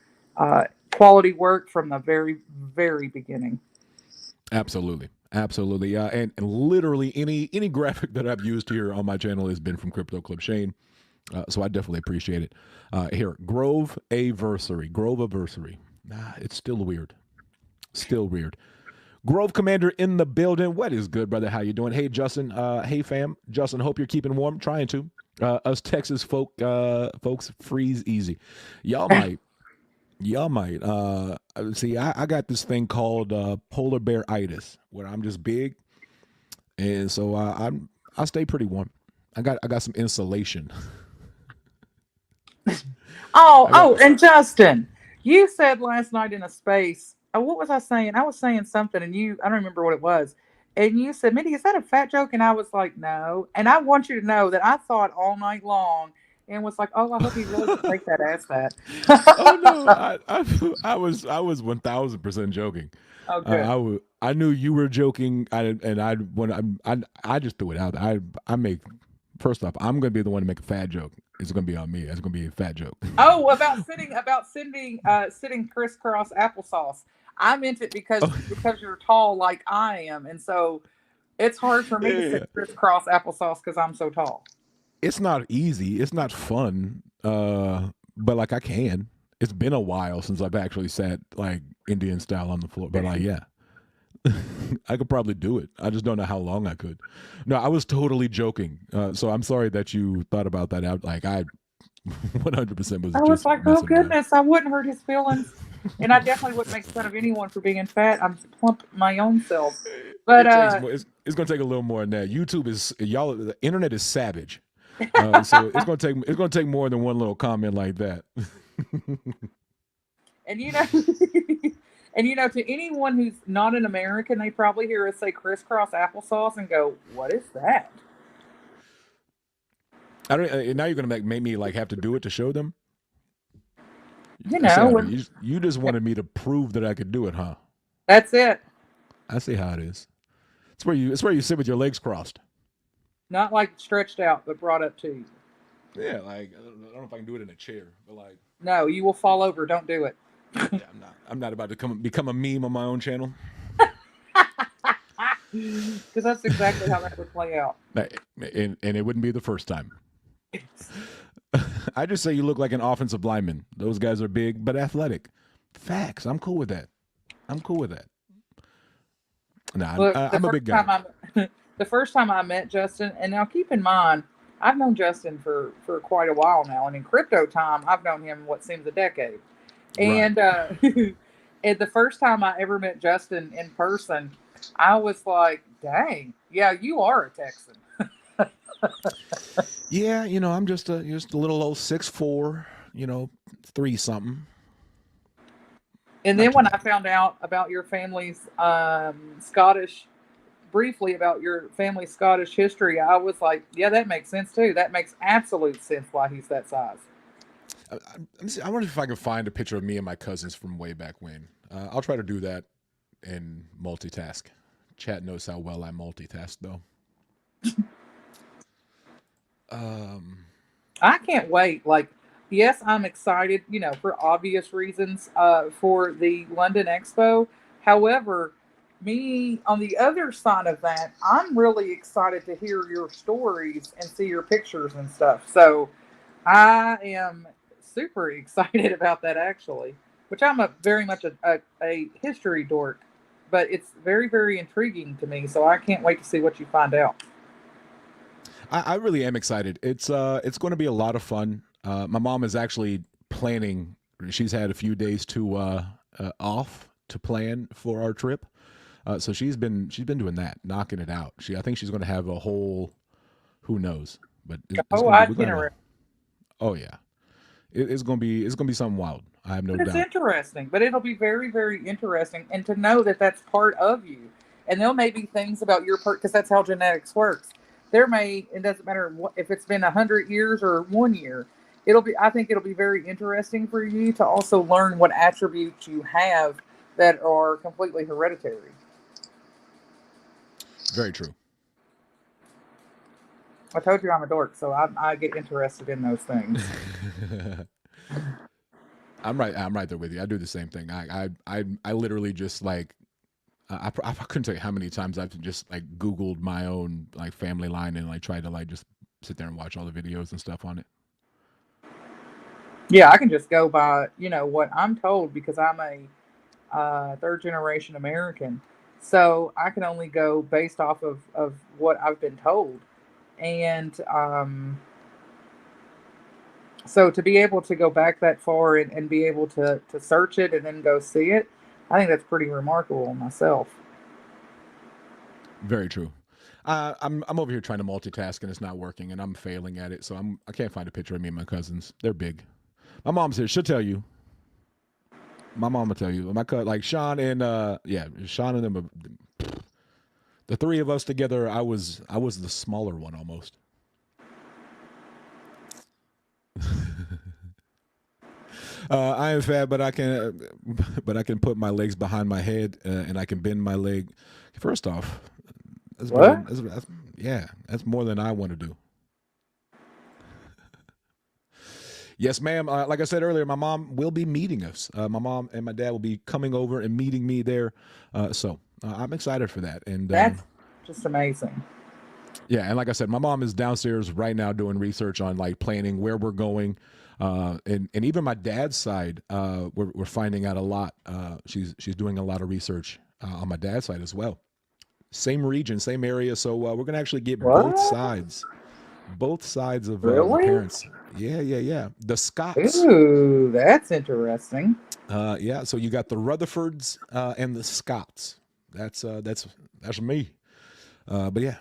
quality work from the very very beginning. Absolutely. Absolutely. And literally any graphic that I've used here on my channel has been from Crypto Club Shane. So I definitely appreciate it. Here, Grove Aversary. Grove Aversary. Nah, it's still weird. Still weird. Grove Commander in the building. What is good, brother? How you doing? Hey, Justin. Hey, fam. Justin, hope you're keeping warm. Trying to. Us Texas folks freeze easy. Y'all might. Y'all might. See, I got this thing called polar bear itis, where I'm just big, and so I stay pretty warm. I got some insulation. And Justin, you said last night in a space, what was I saying? I was saying something, and I don't remember what it was. And you said, Mindy, is that a fat joke? And I was like, no. And I want you to know that I thought all night long and was like, oh, I hope he really can take that as that. Oh no, I was 1,000% joking. Oh, good. I knew you were joking. I just threw it out. I make first off, I'm gonna be the one to make a fat joke. It's gonna be on me. It's gonna be a fat joke. Oh, sitting crisscross applesauce. I meant it because Oh, you're tall like I am, and so it's hard for me to yeah. sit crisscross applesauce because I'm so tall. It's not easy. It's not fun. But like I can. It's been a while since I've actually sat like Indian style on the floor. But like, yeah, I could probably do it. I just don't know how long I could. No, I was totally joking. So I'm sorry that you thought about that out. Like I 100% was I was just like, oh messing around. goodness, I wouldn't hurt his feelings, and I definitely wouldn't make fun of anyone for being fat. I'm plump my own self, but It takes more. It's gonna take a little more than that. YouTube is y'all. The internet is savage. So it's gonna take more than one little comment like that. and you know, and to anyone who's not an American, they probably hear us say crisscross applesauce and go, what is that? I don't. Now you're gonna make me like have to do it to show them. You I see know, how it is. You just wanted me to prove that I could do it, huh? that's it. I see how it is. It's where you sit with your legs crossed. Not like stretched out, but brought up to you. Yeah, like I don't know if I can do it in a chair, but like No, you will fall over. Don't do it. yeah, I'm not about to become a meme on my own channel. Because that's exactly how that would play out. And it wouldn't be the first time. I just say you look like an offensive lineman. Those guys are big but athletic. Facts. I'm cool with that. I'm cool with that. Nah, Look, I'm a big guy. the first time I met Justin, and now keep in mind, I've known Justin for quite a while now, and in crypto time, I've known him what seems a decade. Right. And and the first time I ever met Justin in person, I was like, "Dang, yeah, you are a Texan." Yeah, I'm just a little old 6'4", 3 something. And Not then too when bad. I found out about your family's Scottish, briefly about your family's Scottish history, I was like, "Yeah, that makes sense too. That makes absolute sense why he's that size." I wonder if I can find a picture of me and my cousins from way back when. I'll try to do that and multitask. Chat knows how well I multitask, though. Um, I can't wait. Like, yes, I'm excited, for obvious reasons, for the London Expo. However, me on the other side of that, I'm really excited to hear your stories and see your pictures and stuff. So I am super excited about that actually, which I'm a very much a history dork, but it's very, very intriguing to me. So I can't wait to see what you find out. I really am excited. It's going to be a lot of fun. My mom is actually planning. She's had a few days to off to plan for our trip. So she's been doing that, knocking it out. I think she's going to have a whole, who knows, but it's Oh, going to be we're going to itinerary. oh yeah, it's gonna be something wild. I have no But it's doubt. interesting. But it'll be very, very interesting. And to know that that's part of you. And there may be things about your part, because that's how genetics works. it doesn't matter if it's been 100 years or 1 year. I think it'll be very interesting for you to also learn what attributes you have that are completely hereditary. Very true. I told you I'm a dork, so I get interested in those things. I'm right. I'm right there with you. I do the same thing. I literally just like I couldn't tell you how many times I've just like Googled my own like family line and like tried to like just sit there and watch all the videos and stuff on it. Yeah, I can just go by what I'm told because I'm a third generation American, so I can only go based off of what I've been told, and so to be able to go back that far and be able to search it and then go see it, I think that's pretty remarkable myself. Very true. I'm over here trying to multitask and it's not working and I'm failing at it. So I can't find a picture of me and my cousins. They're big. My mom's here. She'll tell you. My mom will tell you. Like Sean and Sean and them. The three of us together. I was the smaller one almost. I am fat, but I can put my legs behind my head and I can bend my leg. First off, What? That's more than I want to do. Yes, ma'am. Like I said earlier, my mom will be meeting us. My mom and my dad will be coming over and meeting me there. So I'm excited for that. And That's just amazing. yeah, and like I said, my mom is downstairs right now doing research on like planning where we're going. And even my dad's side, we're finding out a lot. She's doing a lot of research on my dad's side as well. Same region, same area. So we're gonna actually get What? both sides of my Really? parents. Yeah. The Scots. Ooh, that's interesting. Yeah. So you got the Rutherfords and the Scots. That's me. But yeah,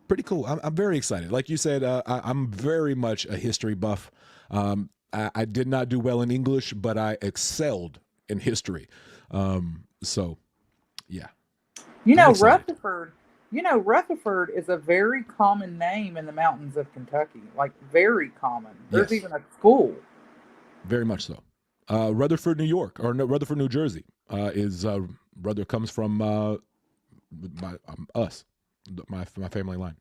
pretty cool. I'm very excited. Like you said, I'm very much a history buff. I did not do well in English, but I excelled in history. So yeah, I'm excited. Rutherford is a very common name in the mountains of Kentucky. Like very common. There's Yes, even a school. very much so. Rutherford, New York, or no, Rutherford, New Jersey, is brother comes from us, my family line.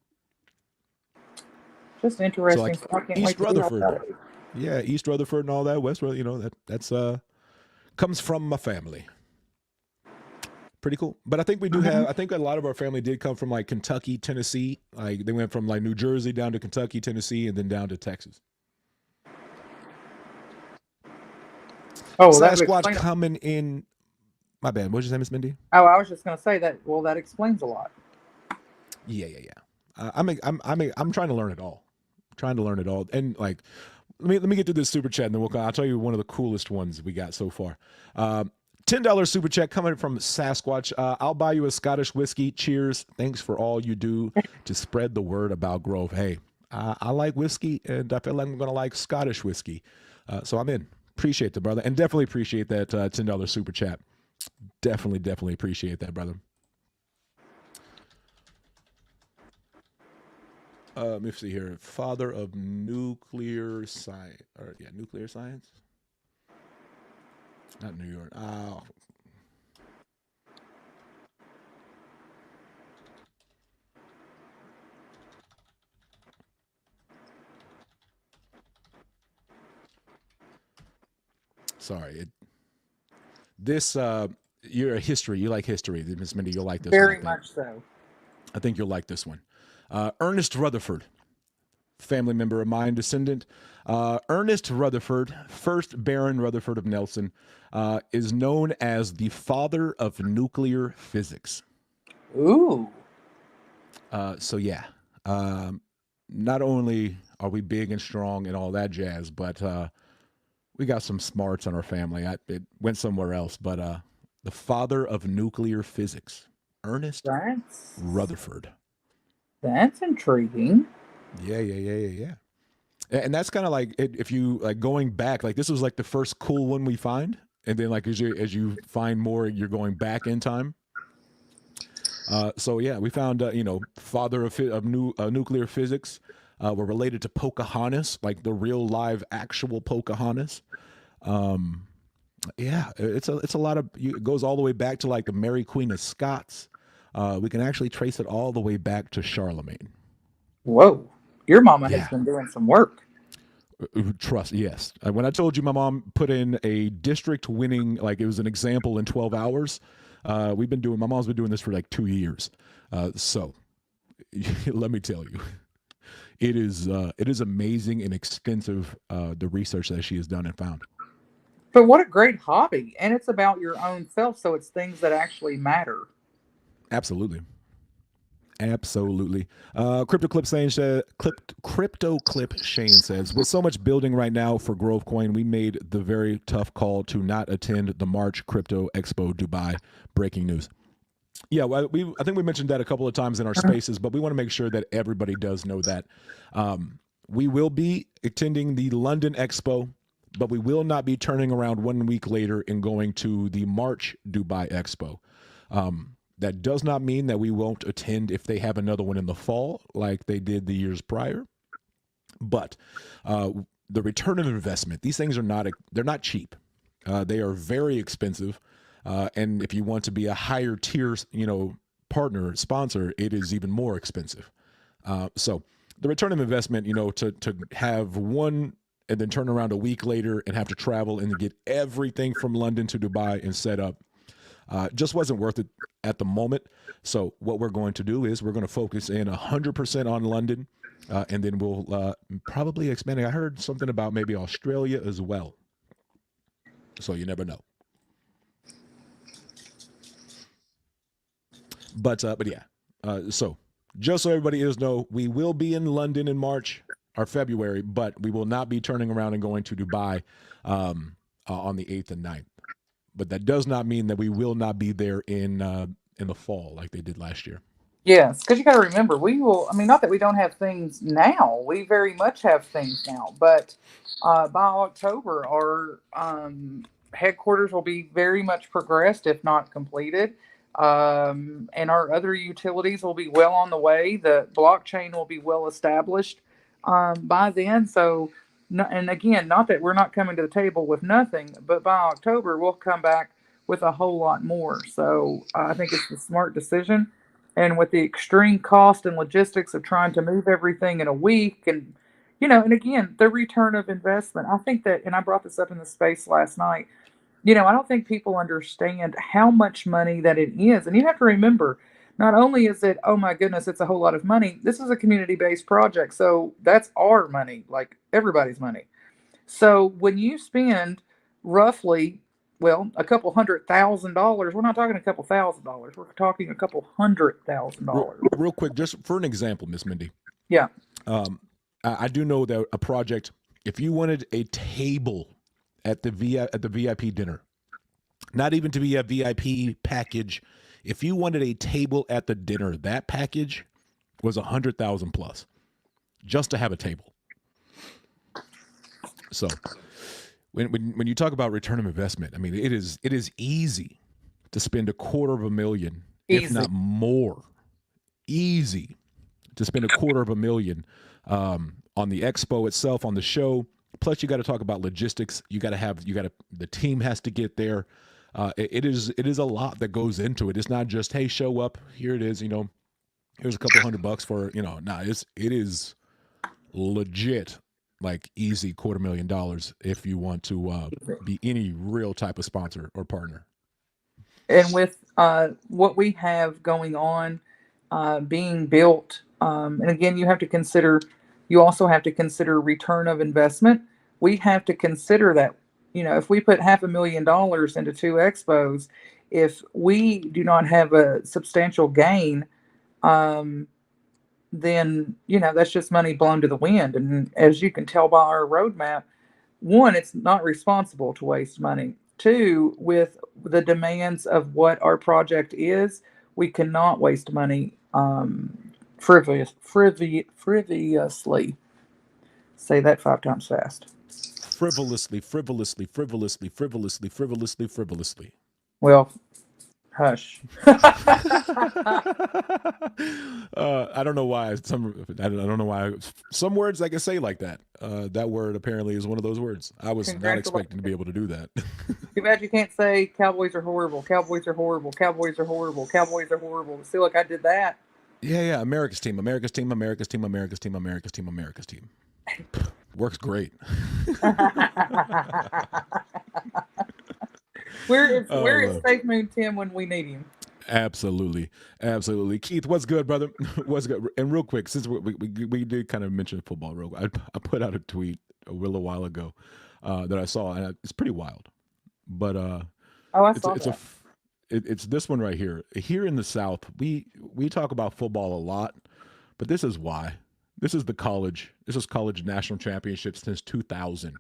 Just So interesting. like So I can't wait East to see how Rutherford, that is. yeah, East Rutherford and all that. West, that's comes from my family. Pretty cool. But I think we do have. Mhm. I think a lot of our family did come from like Kentucky, Tennessee. Like they went from like New Jersey down to Kentucky, Tennessee, and then down to Texas. Oh, well, that would Sasquatch explain. coming in. My bad. What'd you say, Miss Mindy? Oh, I was just going to say that. Well, that explains a lot. Yeah. I'm trying to learn it all. Trying to learn it all, and like, let me get through this super chat, and then I'll tell you one of the coolest ones we got so far. $10 super chat coming from Sasquatch. I'll buy you a Scottish whiskey. Cheers. Thanks for all you do to spread the word about Grove. Hey, I like whiskey, and I feel like I'm gonna like Scottish whiskey. So I'm in. Appreciate the brother, and definitely appreciate that $10 super chat. Definitely appreciate that, brother. Let me see here. Father of nuclear science, or yeah, nuclear science. Not New York. Oh, sorry. This you're a history. You like history, Miss Mindy. You'll like this one. I Very think. much so. I think you'll like this one. Ernest Rutherford, family member of mine, descendant. Ernest Rutherford, first Baron Rutherford of Nelson, is known as the father of nuclear physics. Ooh. So yeah, not only are we big and strong and all that jazz, but we got some smarts in our family. It went somewhere else, but the father of nuclear physics, Ernest That's Rutherford. that's intriguing. Yeah. And that's kind of like if you like going back, like this was like the first cool one we find, and then like as you find more, you're going back in time. So yeah, we found father of nuclear physics. Were related to Pocahontas, like the real live actual Pocahontas. Um, yeah, it's a lot of it goes all the way back to like the Mary Queen of Scots. We can actually trace it all the way back to Charlemagne. Whoa, your mama has Yeah, been doing some work. trust. Yes, when I told you my mom put in a district winning, like it was an example in 12 hours. We've been doing. My mom's been doing this for like 2 years. So let me tell you, it is amazing and extensive the research that she has done and found. But what a great hobby. And it's about your own self. So it's things that actually matter. Absolutely. Absolutely. Crypto Clip Shane says, with so much building right now for GroveCoin, we made the very tough call to not attend the March Crypto Expo Dubai. Breaking news. Yeah, well, I think we mentioned that a couple of times in our spaces, but we want to make sure that everybody does know that we will be attending the London Expo, but we will not be turning around 1 week later and going to the March Dubai Expo. That does not mean that we won't attend if they have another one in the fall, like they did the years prior. But the return of investment, these things are they're not cheap. They are very expensive. And if you want to be a higher tier, partner, sponsor, it is even more expensive. So the return of investment, to have one and then turn around a week later and have to travel and get everything from London to Dubai and set up, just wasn't worth it at the moment. So what we're going to do is we're going to focus in 100% on London, and then we'll probably expand. I heard something about maybe Australia as well. So you never know. But yeah. So just so everybody is know, we will be in London in March or February, but we will not be turning around and going to Dubai on the 8th and 9th. But that does not mean that we will not be there in the fall like they did last year. Yes, because you got to remember, we will. I mean, not that we don't have things now. We very much have things now, but by October, our headquarters will be very much progressed, if not completed, and our other utilities will be well on the way. The blockchain will be well established by then. So, and again, not that we're not coming to the table with nothing, but by October, we'll come back with a whole lot more. So, I think it's a smart decision, and with the extreme cost and logistics of trying to move everything in a week, and and again, the return of investment, I think that, and I brought this up in the space last night, I don't think people understand how much money that it is. And you have to remember, not only is it, oh my goodness, it's a whole lot of money, this is a community based project, so that's our money, like everybody's money. So when you spend roughly, well, a couple $100,000, we're not talking a couple $1,000, we're talking a couple Real, $100,000. real quick, just for an example, Miss Mindy, Yeah. um, I do know that a project, if you wanted a table at the VIP dinner, not even to be a VIP package, if you wanted a table at the dinner, that package was 100,000 plus just to have a table. So when you talk about return of investment, I mean it is easy to spend $250,000, if Easy. not more, easy to spend $250,000 on the expo itself, on the show. Plus, you got to talk about logistics. The team has to get there. It is a lot that goes into it. It's not just, hey, show up, here it is. Here's a couple $100 for Nah, it is legit, like easy $250,000 if you want to be any real type of sponsor or partner. And with what we have going on, being built, and again, you also have to consider return of investment. We have to consider that, if we put $500,000 into two expos, if we do not have a substantial gain, um, then, that's just money blown to the wind. And as you can tell by our roadmap, one, it's not responsible to waste money. Two, with the demands of what our project is, we cannot waste money frivolously. Say that 5 times fast. Frivolously, frivolously, frivolously, frivolously, frivolously, frivolously. Well, Hush. I don't know why I don't know why some words I can say like that. That word apparently is one of those words. I was not expecting to be able to do that. Too bad you can't say Cowboys are horrible. Cowboys are horrible. Cowboys are horrible. Cowboys are horrible. See, look, I did that. Yeah. America's team. America's team. America's team. America's team. America's team. America's team. Works great. Where is Safe Moon Tim when we need him? Absolutely. Keith, what's good, brother? What's good? And real quick, since we did kind of mention football, I put out a tweet a little while ago that I saw, and it's pretty wild. But I saw that. It's this one right here. Here in the South, we talk about football a lot, but this is why. This is college national championships since 2000.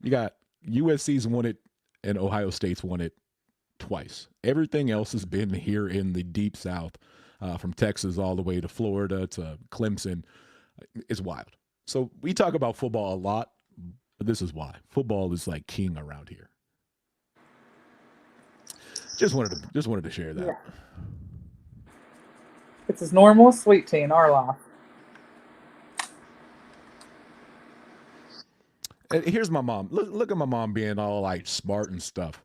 You got USC's won it and Ohio State's won it twice. Everything else has been here in the deep South, from Texas all the way to Florida to Clemson. It's wild. So we talk about football a lot, but this is why. Football is like king around here. Just wanted to share that. Yeah. It's as normal as sweet tea in our life. And here's my mom. Look at my mom being all like smart and stuff.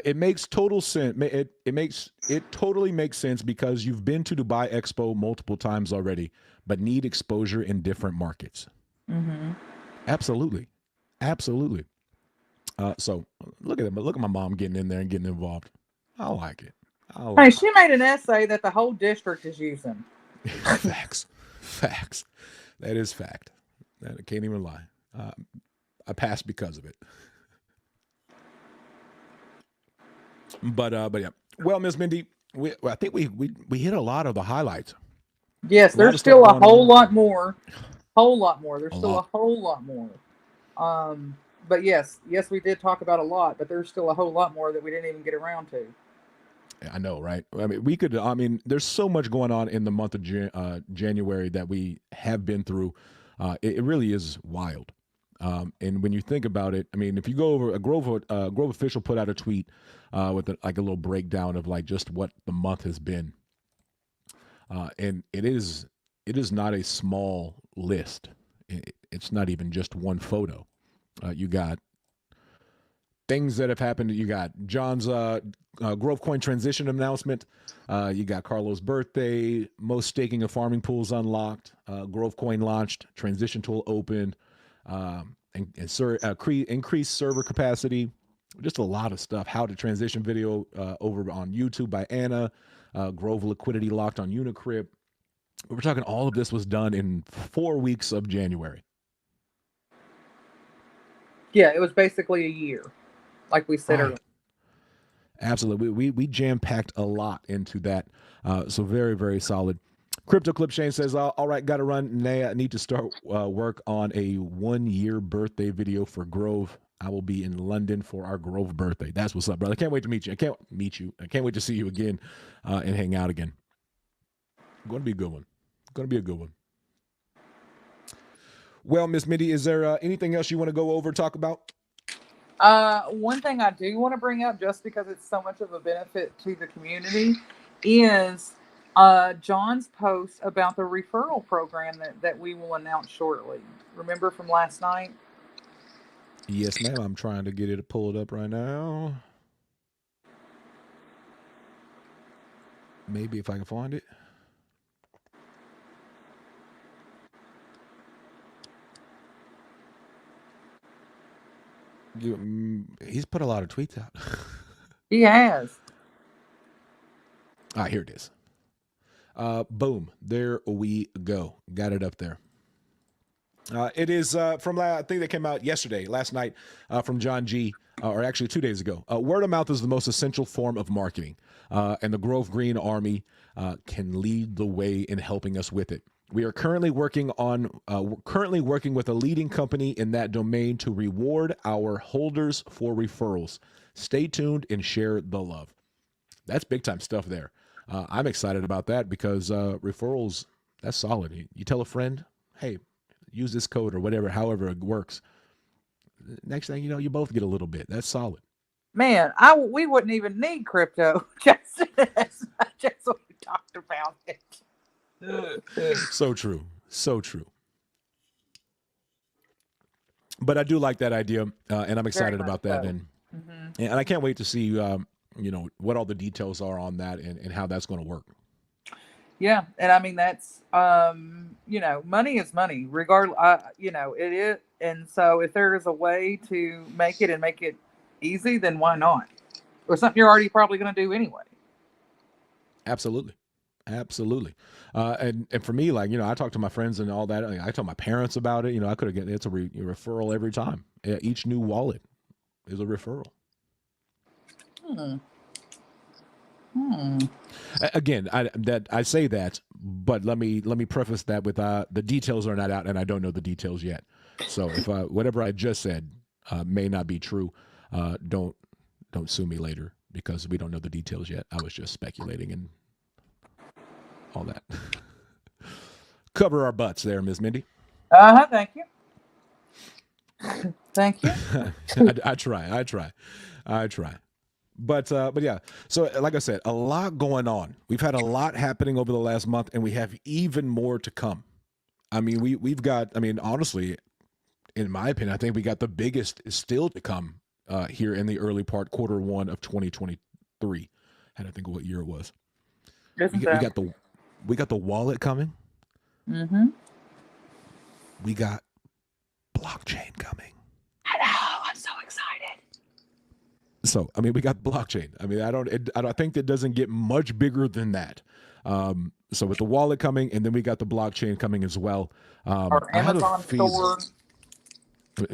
It makes total sense. It totally makes sense because you've been to Dubai Expo multiple times already, but need exposure in different markets. Mm-hmm. Absolutely. So look at my mom getting in there and getting involved. I like it. Hey, she made an essay that the whole district is using. Facts. That is fact. I can't even lie. I passed because of it. But yeah. Well, Miss Mindy, I think we hit a lot of the highlights. Yes, there's still a whole lot more. There's still a whole lot more. But yes, we did talk about a lot, but there's still a whole lot more that we didn't even get around to. I know, right? I mean, there's so much going on in the month of January that we have been through. It really is wild. And when you think about it, I mean, if you go over Grove official put out a tweet with a little breakdown of like just what the month has been, and it is not a small list. It's not even just one photo. You got things that have happened. You got John's GroveCoin transition announcement. You got Carlos' birthday. Most staking and farming pools unlocked. GroveCoin launched. Transition tool opened. Increased server capacity. Just a lot of stuff. How to transition video over on YouTube by Anna. Grove liquidity locked on Unicrypt. We're talking all of this was done in 4 weeks of January. Yeah, it was basically a year, like we said earlier. Absolutely. We jam-packed a lot into that. So very, very solid. Crypto Clip Shane says, all right, got to run. I need to start work on a 1-year birthday video for Grove. I will be in London for our Grove birthday. That's what's up, brother. I can't wait to meet you. I can't wait to see you again and hang out again. Going to be a good one. Well, Miss Mindy, is there anything else you want to go over, talk about? One thing I do want to bring up, just because it's so much of a benefit to the community, is John's post about the referral program that we will announce shortly. Remember from last night? Yes, ma'am. I'm trying to get it pulled up right now. Maybe if I can find it. He's put a lot of tweets out. He has. Here it is. Boom. There we go. Got it up there. It is from, I think that came out last night, from John G., or actually 2 days ago. Word of mouth is the most essential form of marketing, and the Grove Green Army can lead the way in helping us with it. We are currently working with a leading company in that domain to reward our holders for referrals. Stay tuned and share the love. That's big time stuff there. I'm excited about that because referrals, that's solid. You tell a friend, hey, use this code or whatever, however it works. Next thing you know, you both get a little bit. That's solid. Man, we wouldn't even need crypto just as much as we talked about it. So true. So true. But I do like that idea, and I'm Very excited much about that, so. and Hmm. and I can't wait to see what all the details are on that and how that's going to work. Yeah, and I mean that's money is money, regardless. It is, and so if there is a way to make it easy, then why not? Or something you're already probably going to do anyway. Absolutely. Absolutely. And for me, like, I talk to my friends and all that. I tell my parents about it. I could have get it's a referral every time. Each new wallet is a referral. Hmm. Hmm. Again, I say that, but let me preface that with the details are not out, and I don't know the details yet. So if whatever I just said may not be true, don't sue me later because we don't know the details yet. I was just speculating and all that. Cover our butts there, Miss Mindy. Thank you. Thank you. I try. But yeah. So like I said, a lot going on. We've had a lot happening over the last month, and we have even more to come. I mean, we've got. I mean, honestly, in my opinion, I think we got the biggest is still to come here in the early part, quarter 1 of 2023. Had to think of what year it was. We Isn't got, we that? got the we got the wallet coming. Mm-hmm. We got blockchain coming. I know. I'm so excited. So, I mean, we got blockchain. I mean, I don't think it doesn't get much bigger than that. So with the wallet coming, and then we got the blockchain coming as well. Our I have a Amazon feeling store.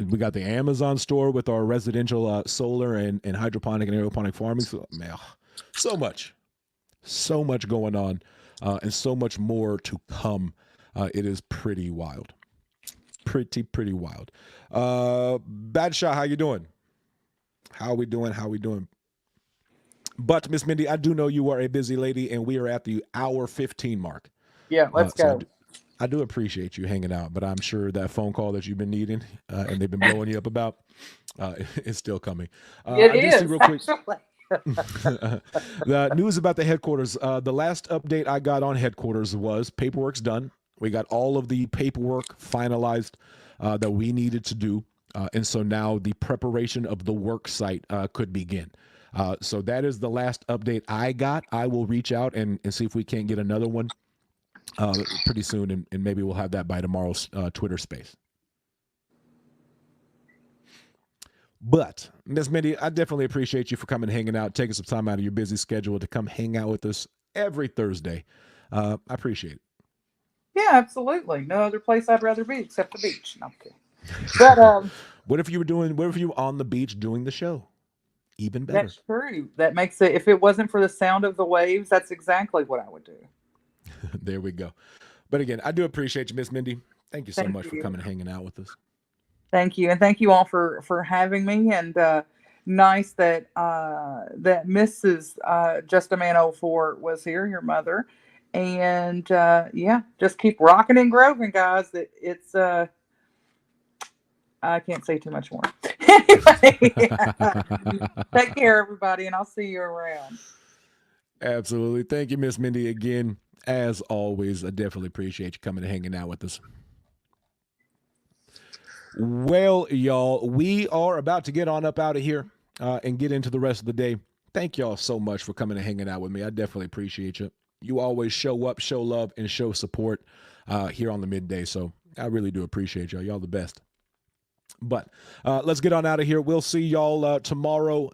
we got the Amazon store with our residential solar and hydroponic and aeroponic farming. So, man, so much going on, and so much more to come. It is pretty wild, pretty wild. Badshah, how you doing? How we doing? How we doing? But Miss Mindy, I do know you are a busy lady, and we are at the hour 15 mark. Yeah, let's So go. I do appreciate you hanging out, but I'm sure that phone call that you've been needing and they've been blowing you up about is still coming. It I do see is real quick actually. the news about the headquarters. The last update I got on headquarters was paperwork's done. We got all of the paperwork finalized that we needed to do. And so now the preparation of the work site could begin. So that is the last update I got. I will reach out and see if we can't get another one pretty soon, and maybe we'll have that by tomorrow's Twitter space. But Miss Mindy, I definitely appreciate you for coming and hanging out, taking some time out of your busy schedule to come hang out with us every Thursday. I appreciate it. Yeah, absolutely. No other place I'd rather be except the beach. No, I'm kidding. But What if you were on the beach doing the show? Even better. that's true. That makes it. If it wasn't for the sound of the waves, that's exactly what I would do. There we go. But again, I do appreciate you, Miss Mindy. Thank you so Thank much for you. coming and hanging out with us. Thank you, and thank you all for having me. And nice that that Mrs. JustAman 04 was here, your mother. And yeah, just keep rocking and groving, guys. It's I can't say too much more. Anyway, take care, everybody, and I'll see you around. Absolutely. Thank you, Miss Mindy, again. As always, I definitely appreciate you coming and hanging out with us. Well, y'all, we are about to get on up out of here and get into the rest of the day. Thank y'all so much for coming and hanging out with me. I definitely appreciate you. You always show up, show love, and show support here on the midday. So I really do appreciate y'all. Y'all the best. But let's get on out of here. We'll see y'all tomorrow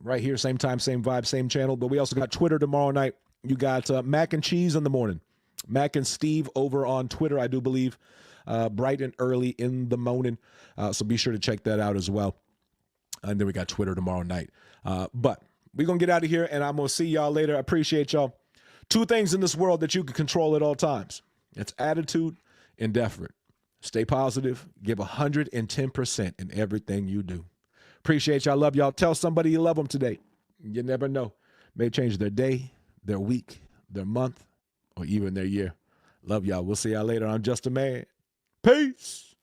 right here, same time, same vibe, same channel. But we also got Twitter tomorrow night. You got Mac and Cheese in the morning. Mac and Steve over on Twitter, I do believe, bright and early in the morning. So be sure to check that out as well. And then we got Twitter tomorrow night. But we're going to get out of here, and I'm going to see y'all later. I appreciate y'all. 2 things in this world that you can control at all times. It's attitude and effort. Stay positive. Give 110% in everything you do. Appreciate y'all. Love y'all. Tell somebody you love them today. You never know. May change their day, their week, their month, or even their year. Love y'all. We'll see y'all later. I'm JustAman. Peace.